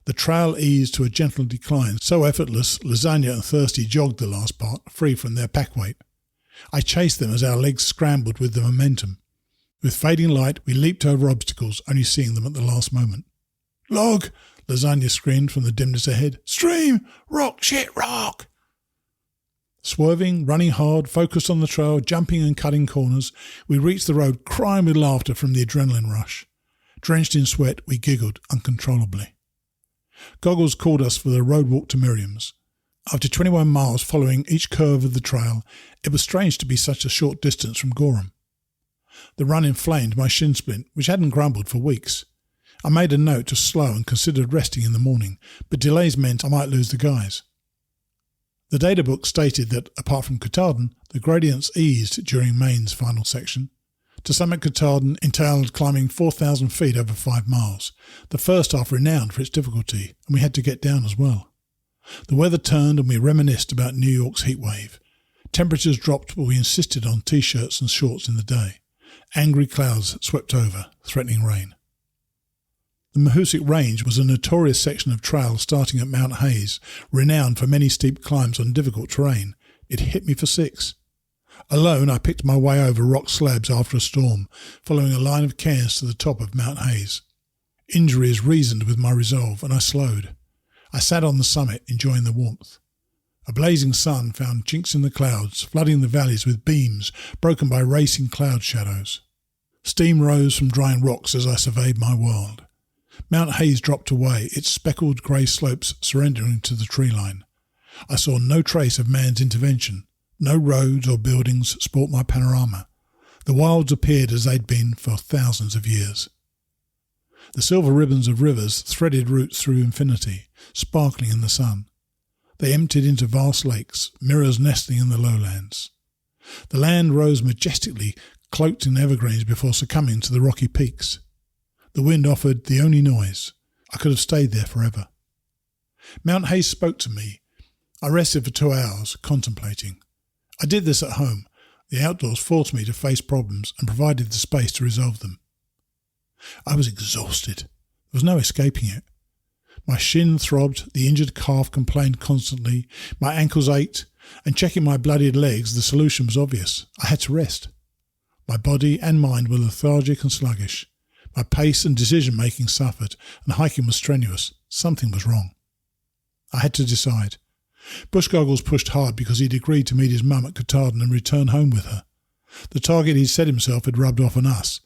The trail eased to a gentle decline, so effortless, Lasagna and Thirsty jogged the last part, free from their pack weight. I chased them as our legs scrambled with the momentum. With fading light, we leaped over obstacles, only seeing them at the last moment. "Log!" Lasagna screamed from the dimness ahead. "Stream! Rock! Shit! Rock!" Swerving, running hard, focused on the trail, jumping and cutting corners, we reached the road crying with laughter from the adrenaline rush. Drenched in sweat, we giggled uncontrollably. Goggles called us for the road walk to Miriam's. After 21 miles following each curve of the trail, it was strange to be such a short distance from Gorham. The run inflamed my shin splint, which hadn't grumbled for weeks. I made a note to slow and considered resting in the morning, but delays meant I might lose the guys. The data book stated that, apart from Katahdin, the gradients eased during Maine's final section. To summit Katahdin entailed climbing 4,000 feet over 5 miles, the first half renowned for its difficulty, and we had to get down as well. The weather turned and we reminisced about New York's heatwave. Temperatures dropped, but we insisted on T-shirts and shorts in the day. Angry clouds swept over, threatening rain. The Mahoosic Range was a notorious section of trail starting at Mount Hayes, renowned for many steep climbs on difficult terrain. It hit me for 6. Alone, I picked my way over rock slabs after a storm, following a line of cairns to the top of Mount Hayes. Injuries reasoned with my resolve, and I slowed. I sat on the summit, enjoying the warmth. A blazing sun found chinks in the clouds, flooding the valleys with beams broken by racing cloud shadows. Steam rose from drying rocks as I surveyed my world. Mount Hayes dropped away, its speckled grey slopes surrendering to the tree line. I saw no trace of man's intervention. No roads or buildings sport my panorama. The wilds appeared as they'd been for thousands of years. The silver ribbons of rivers threaded routes through infinity, sparkling in the sun. They emptied into vast lakes, mirrors nestling in the lowlands. The land rose majestically, cloaked in evergreens before succumbing to the rocky peaks. The wind offered the only noise. I could have stayed there forever. Mount Hayes spoke to me. I rested for 2 hours, contemplating. I did this at home. The outdoors forced me to face problems and provided the space to resolve them. I was exhausted. There was no escaping it. My shin throbbed, the injured calf complained constantly, my ankles ached, and checking my bloodied legs, the solution was obvious. I had to rest. My body and mind were lethargic and sluggish. My pace and decision-making suffered, and hiking was strenuous. Something was wrong. I had to decide. Bush Goggles pushed hard because he'd agreed to meet his mum at Katahdin and return home with her. The target he'd set himself had rubbed off on us.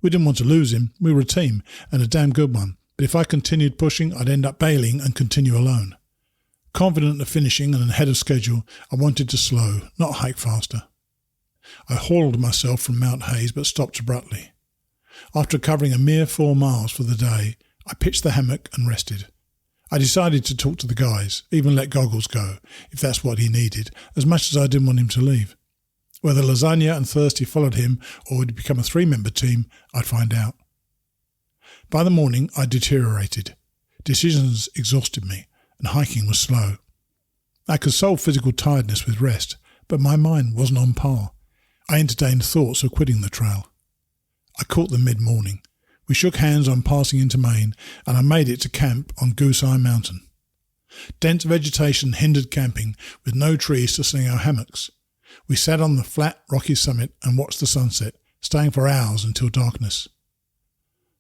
We didn't want to lose him. We were a team, and a damn good one. But if I continued pushing, I'd end up bailing and continue alone. Confident of finishing and ahead of schedule, I wanted to slow, not hike faster. I hauled myself from Mount Hayes, but stopped abruptly. After covering a mere 4 miles for the day, I pitched the hammock and rested. I decided to talk to the guys, even let Goggles go, if that's what he needed, as much as I didn't want him to leave. Whether Lasagna and Thirsty followed him or would become a 3-member team, I'd find out. By the morning, I deteriorated. Decisions exhausted me, and hiking was slow. I could solve physical tiredness with rest, but my mind wasn't on par. I entertained thoughts of quitting the trail. I caught them mid-morning. We shook hands on passing into Maine, and I made it to camp on Goose Eye Mountain. Dense vegetation hindered camping, with no trees to sling our hammocks. We sat on the flat, rocky summit and watched the sunset, staying for hours until darkness.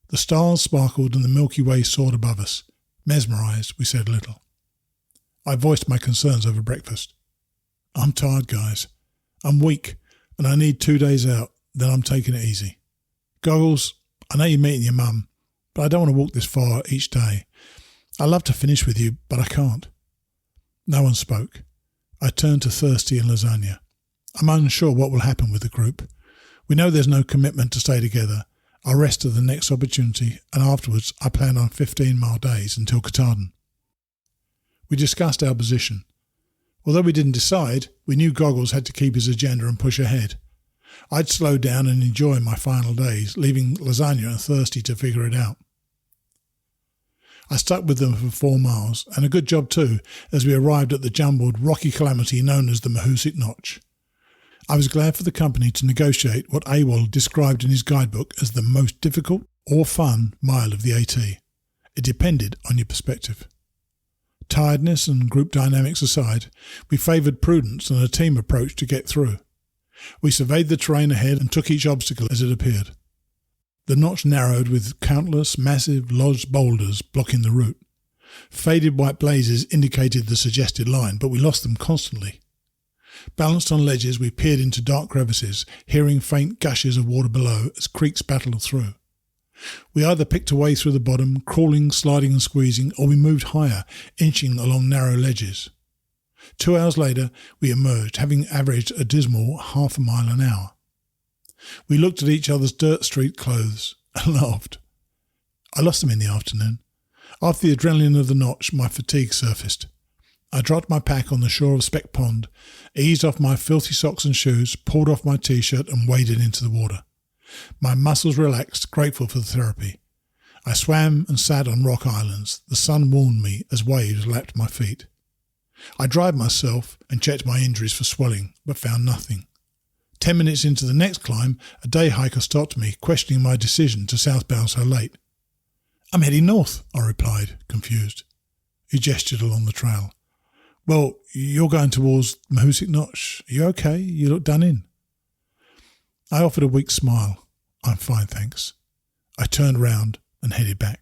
The stars sparkled and the Milky Way soared above us. Mesmerised, we said little. I voiced my concerns over breakfast. I'm tired, guys. I'm weak, and I need 2 days out, then I'm taking it easy. Goggles, I know you're meeting your mum, but I don't want to walk this far each day. I'd love to finish with you, but I can't. No one spoke. I turned to Thirsty and Lasagna. I'm unsure what will happen with the group. We know there's no commitment to stay together. I'll rest to the next opportunity, and afterwards I plan on 15-mile days until Katahdin. We discussed our position. Although we didn't decide, we knew Goggles had to keep his agenda and push ahead. I'd slow down and enjoy my final days, leaving Lasagna and Thirsty to figure it out. I stuck with them for 4 miles, and a good job too, as we arrived at the jumbled, rocky calamity known as the Mahoosic Notch. I was glad for the company to negotiate what AWOL described in his guidebook as the most difficult or fun mile of the AT. It depended on your perspective. Tiredness and group dynamics aside, we favoured prudence and a team approach to get through. We surveyed the terrain ahead and took each obstacle as it appeared. The notch narrowed with countless massive lodged boulders blocking the route. Faded white blazes indicated the suggested line, but we lost them constantly. Balanced on ledges, we peered into dark crevices, hearing faint gushes of water below as creeks battled through. We either picked a way through the bottom, crawling, sliding and squeezing, or we moved higher, inching along narrow ledges. 2 hours later, we emerged, having averaged a dismal half a mile an hour. We looked at each other's dirt street clothes and laughed. I lost them in the afternoon. After the adrenaline of the notch, my fatigue surfaced. I dropped my pack on the shore of Speck Pond, eased off my filthy socks and shoes, pulled off my t-shirt and waded into the water. My muscles relaxed, grateful for the therapy. I swam and sat on rock islands. The sun warmed me as waves lapped my feet. I dried myself and checked my injuries for swelling, but found nothing. 10 minutes into the next climb, a day hiker stopped me, questioning my decision to southbound so late. "I'm heading north," I replied, confused. He gestured along the trail. "Well, you're going towards Mahoosuc Notch. Are you okay? You look done in." I offered a weak smile. "I'm fine, thanks." I turned round and headed back.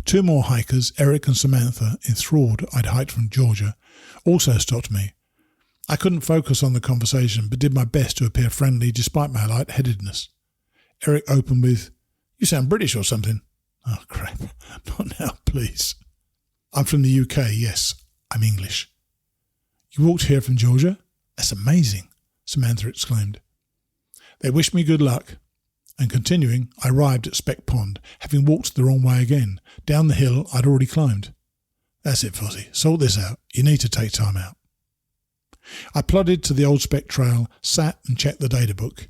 2 more hikers, Eric and Samantha, enthralled I'd hiked from Georgia, also stopped me. I couldn't focus on the conversation, but did my best to appear friendly despite my lightheadedness. Eric opened with, "You sound British or something." "Oh, crap. Not now, please." "I'm from the UK, yes. I'm English." "You walked here from Georgia? That's amazing," Samantha exclaimed. They wished me good luck, and continuing, I arrived at Speck Pond, having walked the wrong way again, down the hill I'd already climbed. "That's it, Fozzie. Sort this out. You need to take time out." I plodded to the old Speck Trail, sat and checked the data book.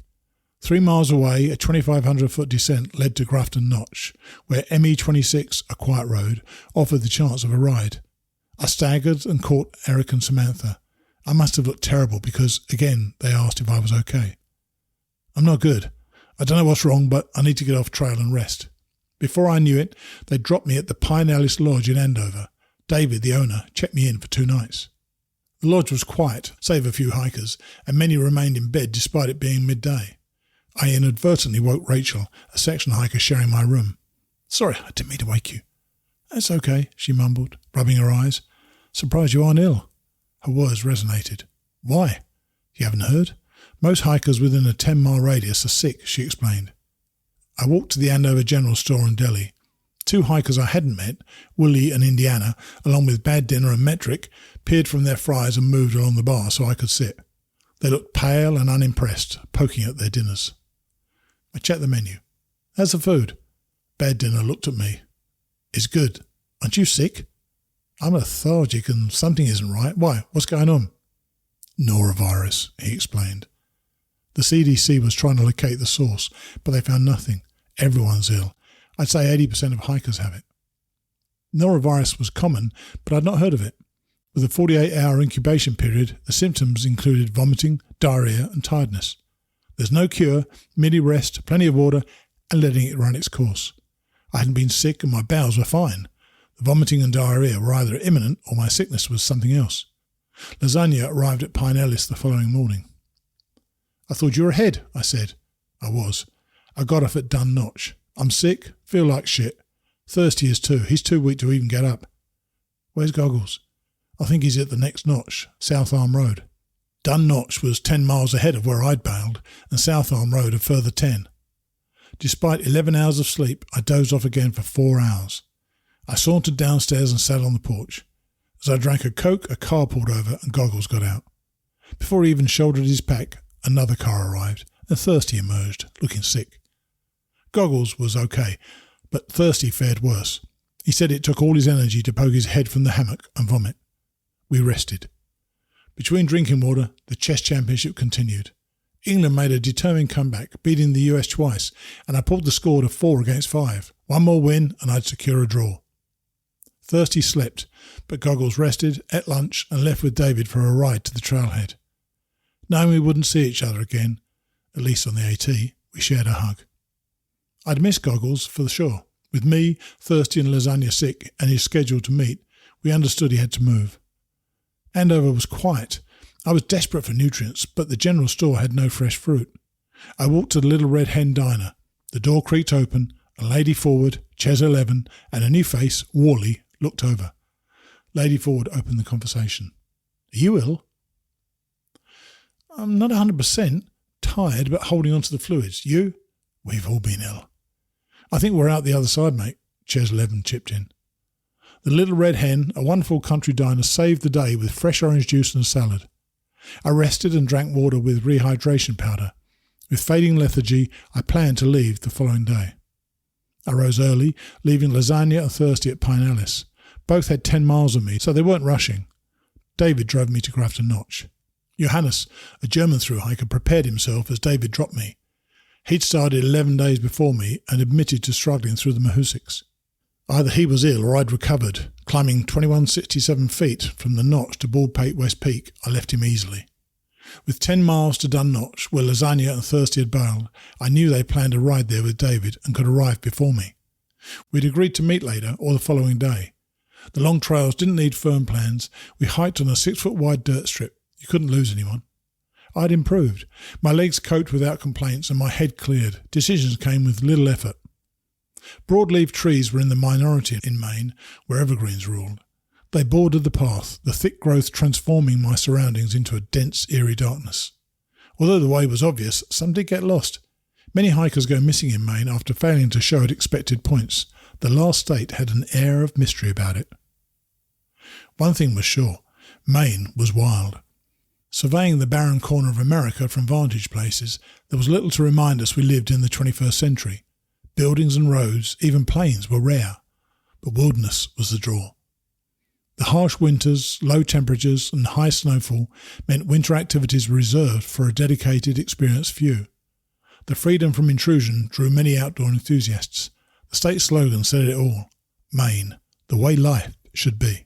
3 miles away, a 2,500-foot descent led to Grafton Notch, where ME26, a quiet road, offered the chance of a ride. I staggered and caught Eric and Samantha. I must have looked terrible because, again, they asked if I was okay. "I'm not good. I don't know what's wrong, but I need to get off trail and rest." Before I knew it, they dropped me at the Pine Alice Lodge in Andover. David, the owner, checked me in for 2 nights. The lodge was quiet, save a few hikers, and many remained in bed despite it being midday. I inadvertently woke Rachel, a section hiker sharing my room. "Sorry, I didn't mean to wake you." "That's okay," she mumbled, rubbing her eyes. "Surprised you aren't ill." Her words resonated. "Why? You haven't heard? Most hikers within a 10-mile radius are sick," she explained. I walked to the Andover General Store in Delhi. 2 hikers I hadn't met, Willie and Indiana, along with Bad Dinner and Metric, peered from their fries and moved along the bar so I could sit. They looked pale and unimpressed, poking at their dinners. I checked the menu. "How's the food?" Bad Dinner looked at me. "It's good. Aren't you sick?" "I'm lethargic and something isn't right. Why? What's going on?" "Norovirus," he explained. The CDC was trying to locate the source, but they found nothing. Everyone's ill. I'd say 80% of hikers have it. Norovirus was common, but I'd not heard of it. With a 48-hour incubation period, the symptoms included vomiting, diarrhea and tiredness. There's no cure, merely rest, plenty of water, and letting it run its course. I hadn't been sick and my bowels were fine. The vomiting and diarrhea were either imminent or my sickness was something else. Lasagna arrived at Pine Ellis the following morning. "I thought you were ahead," I said. I was. I got off at Dunn Notch. "I'm sick, feel like shit. Thirsty is too. He's too weak to even get up." "Where's Goggles?" "I think he's at the next notch, South Arm Road." Dunn Notch was 10 miles ahead of where I'd bailed, and South Arm Road a further 10. Despite 11 hours of sleep, I dozed off again for 4 hours. I sauntered downstairs and sat on the porch. As I drank a Coke, a car pulled over and Goggles got out. Before he even shouldered his pack, another car arrived, and Thirsty emerged, looking sick. Goggles was okay, but Thirsty fared worse. He said it took all his energy to poke his head from the hammock and vomit. We rested. Between drinking water, the chess championship continued. England made a determined comeback, beating the US twice, and I pulled the score to 4-5. One more win and I'd secure a draw. Thirsty slept, but Goggles rested, ate lunch and left with David for a ride to the trailhead. Knowing we wouldn't see each other again, at least on the AT, we shared a hug. I'd missed Goggles for the shore. With me, Thirsty and Lasagna sick, and his schedule to meet, we understood he had to move. Andover was quiet. I was desperate for nutrients, but the general store had no fresh fruit. I walked to the Little Red Hen Diner. The door creaked open, a lady forward, Ches 11, and a new face, Wally, looked over. Lady forward opened the conversation. Are you ill? I'm not 100%. Tired, but holding on to the fluids. You? We've all been ill. I think we're out the other side, mate, Ches 11 chipped in. The Little Red Hen, a wonderful country diner, saved the day with fresh orange juice and a salad. I rested and drank water with rehydration powder. With fading lethargy, I planned to leave the following day. I rose early, leaving Lasagna and Thirsty at Pine Alice. Both had 10 miles on me, so they weren't rushing. David drove me to Grafton Notch. Johannes, a German thru-hiker, prepared himself as David dropped me. He'd started 11 days before me and admitted to struggling through the Mahusiks. Either he was ill or I'd recovered. Climbing 2167 feet from the Notch to Baldpate West Peak, I left him easily. With 10 miles to Dun Notch, where Lasagna and Thirsty had bailed, I knew they planned a ride there with David and could arrive before me. We'd agreed to meet later or the following day. The long trails didn't need firm plans. We hiked on a 6-foot-wide dirt strip. You couldn't lose anyone. I'd improved. My legs coped without complaints and my head cleared. Decisions came with little effort. Broadleaf trees were in the minority in Maine, where evergreens ruled. They bordered the path, the thick growth transforming my surroundings into a dense, eerie darkness. Although the way was obvious, some did get lost. Many hikers go missing in Maine after failing to show at expected points. The last state had an air of mystery about it. One thing was sure, Maine was wild. Surveying the barren corner of America from vantage places, there was little to remind us we lived in the 21st century. Buildings and roads, even plains, were rare, but wilderness was the draw. The harsh winters, low temperatures and high snowfall meant winter activities were reserved for a dedicated, experienced few. The freedom from intrusion drew many outdoor enthusiasts. The state slogan said it all: Maine, the way life should be.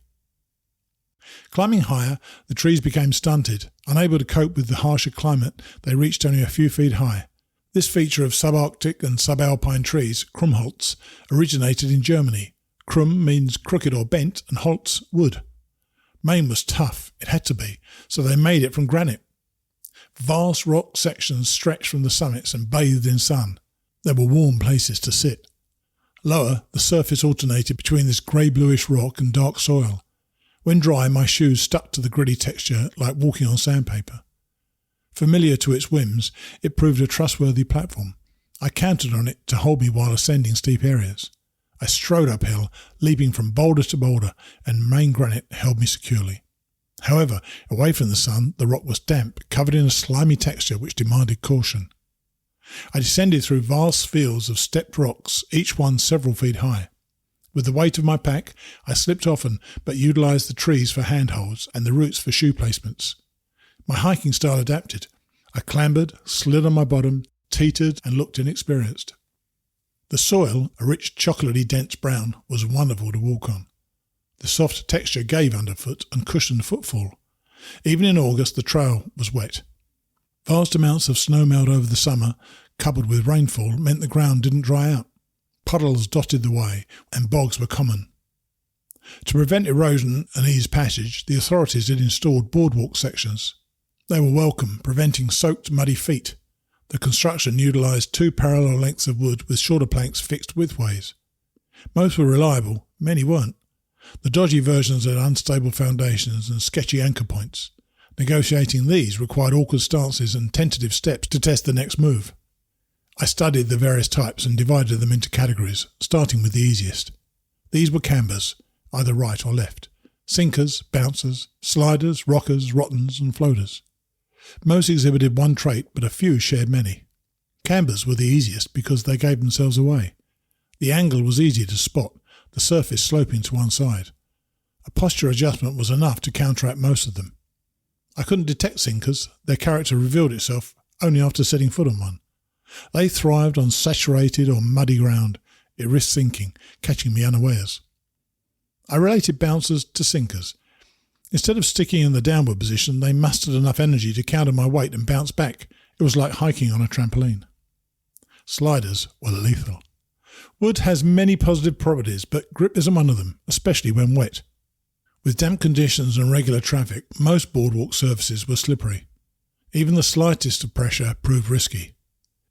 Climbing higher, the trees became stunted. Unable to cope with the harsher climate, they reached only a few feet high. This feature of subarctic and subalpine trees, Krummholz, originated in Germany. Krumm means crooked or bent, and Holz, wood. Maine was tough, it had to be, so they made it from granite. Vast rock sections stretched from the summits and bathed in sun. There were warm places to sit. Lower, the surface alternated between this grey-bluish rock and dark soil. When dry, my shoes stuck to the gritty texture like walking on sandpaper. Familiar to its whims, it proved a trustworthy platform. I counted on it to hold me while ascending steep areas. I strode uphill, leaping from boulder to boulder, and Maine granite held me securely. However, away from the sun, the rock was damp, covered in a slimy texture which demanded caution. I descended through vast fields of stepped rocks, each one several feet high. With the weight of my pack, I slipped often, but utilised the trees for handholds and the roots for shoe placements. My hiking style adapted. I clambered, slid on my bottom, teetered, and looked inexperienced. The soil, a rich chocolatey dense brown, was wonderful to walk on. The soft texture gave underfoot and cushioned footfall. Even in August, the trail was wet. Vast amounts of snow melt over the summer, coupled with rainfall, meant the ground didn't dry out. Puddles dotted the way, and bogs were common. To prevent erosion and ease passage, the authorities had installed boardwalk sections. They were welcome, preventing soaked, muddy feet. The construction utilised 2 parallel lengths of wood with shorter planks fixed widthways. Most were reliable, many weren't. The dodgy versions had unstable foundations and sketchy anchor points. Negotiating these required awkward stances and tentative steps to test the next move. I studied the various types and divided them into categories, starting with the easiest. These were cambers, either right or left, sinkers, bouncers, sliders, rockers, rottens and floaters. Most exhibited one trait, but a few shared many. Cambers were the easiest because they gave themselves away. The angle was easy to spot, the surface sloping to one side. A posture adjustment was enough to counteract most of them. I couldn't detect sinkers. Their character revealed itself only after setting foot on one. They thrived on saturated or muddy ground. It risked sinking, catching me unawares. I related bouncers to sinkers. Instead of sticking in the downward position, they mustered enough energy to counter my weight and bounce back. It was like hiking on a trampoline. Sliders were lethal. Wood has many positive properties, but grip isn't one of them, especially when wet. With damp conditions and regular traffic, most boardwalk surfaces were slippery. Even the slightest of pressure proved risky.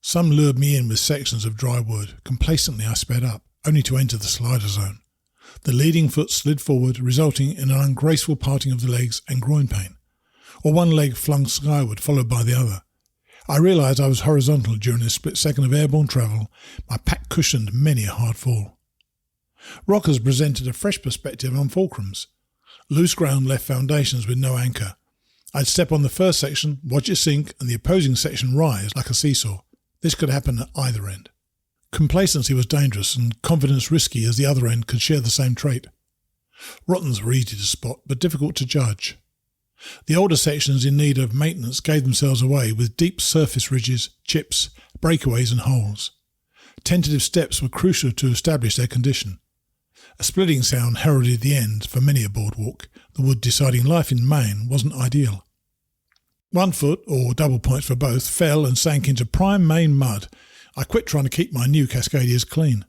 Some lured me in with sections of dry wood. Complacently I sped up, only to enter the slider zone. The leading foot slid forward, resulting in an ungraceful parting of the legs and groin pain, or one leg flung skyward, followed by the other. I realised I was horizontal during this split second of airborne travel. My pack cushioned many a hard fall. Rockers presented a fresh perspective on fulcrums. Loose ground left foundations with no anchor. I'd step on the first section, watch it sink, and the opposing section rise like a seesaw. This could happen at either end. Complacency was dangerous and confidence risky, as the other end could share the same trait. Rottens were easy to spot, but difficult to judge. The older sections in need of maintenance gave themselves away with deep surface ridges, chips, breakaways and holes. Tentative steps were crucial to establish their condition. A splitting sound heralded the end for many a boardwalk. The wood deciding life in Maine wasn't ideal. One foot, or double points for both, fell and sank into prime Maine mud. I quit trying to keep my new Cascadias clean.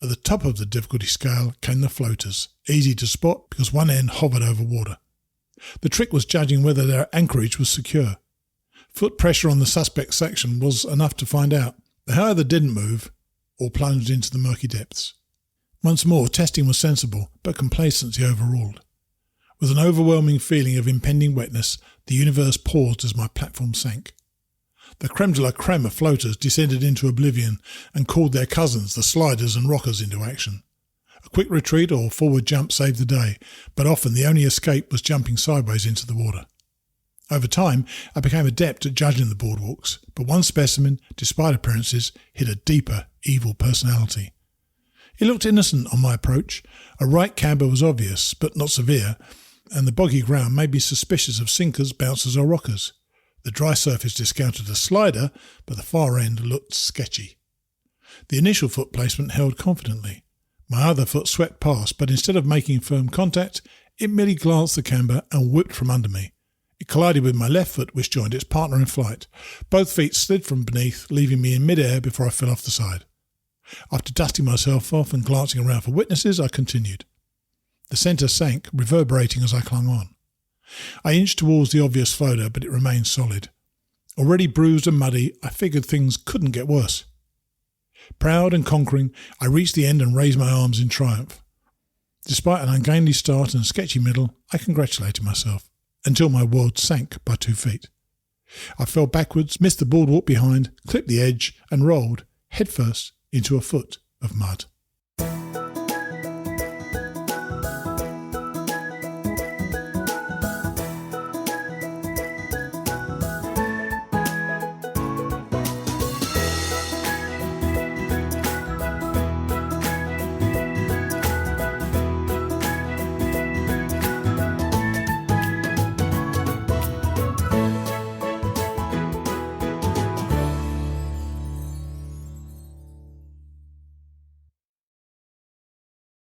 At the top of the difficulty scale came the floaters, easy to spot because one end hovered over water. The trick was judging whether their anchorage was secure. Foot pressure on the suspect section was enough to find out. They either didn't move or plunged into the murky depths. Once more, testing was sensible, but complacency overruled. With an overwhelming feeling of impending wetness, the universe paused as my platform sank. The creme de la creme of floaters descended into oblivion and called their cousins, the sliders and rockers, into action. A quick retreat or forward jump saved the day, but often the only escape was jumping sideways into the water. Over time, I became adept at judging the boardwalks, but one specimen, despite appearances, hid a deeper, evil personality. It looked innocent on my approach. A right camber was obvious, but not severe, and the boggy ground made me suspicious of sinkers, bouncers or rockers. The dry surface discounted a slider, but the far end looked sketchy. The initial foot placement held confidently. My other foot swept past, but instead of making firm contact, it merely glanced the camber and whipped from under me. It collided with my left foot, which joined its partner in flight. Both feet slid from beneath, leaving me in mid-air before I fell off the side. After dusting myself off and glancing around for witnesses, I continued. The centre sank, reverberating as I clung on. I inched towards the obvious floater, but it remained solid. Already bruised and muddy, I figured things couldn't get worse. Proud and conquering, I reached the end and raised my arms in triumph. Despite an ungainly start and sketchy middle, I congratulated myself, until my world sank by 2 feet. I fell backwards, missed the boardwalk behind, clipped the edge, and rolled, headfirst, into a foot of mud.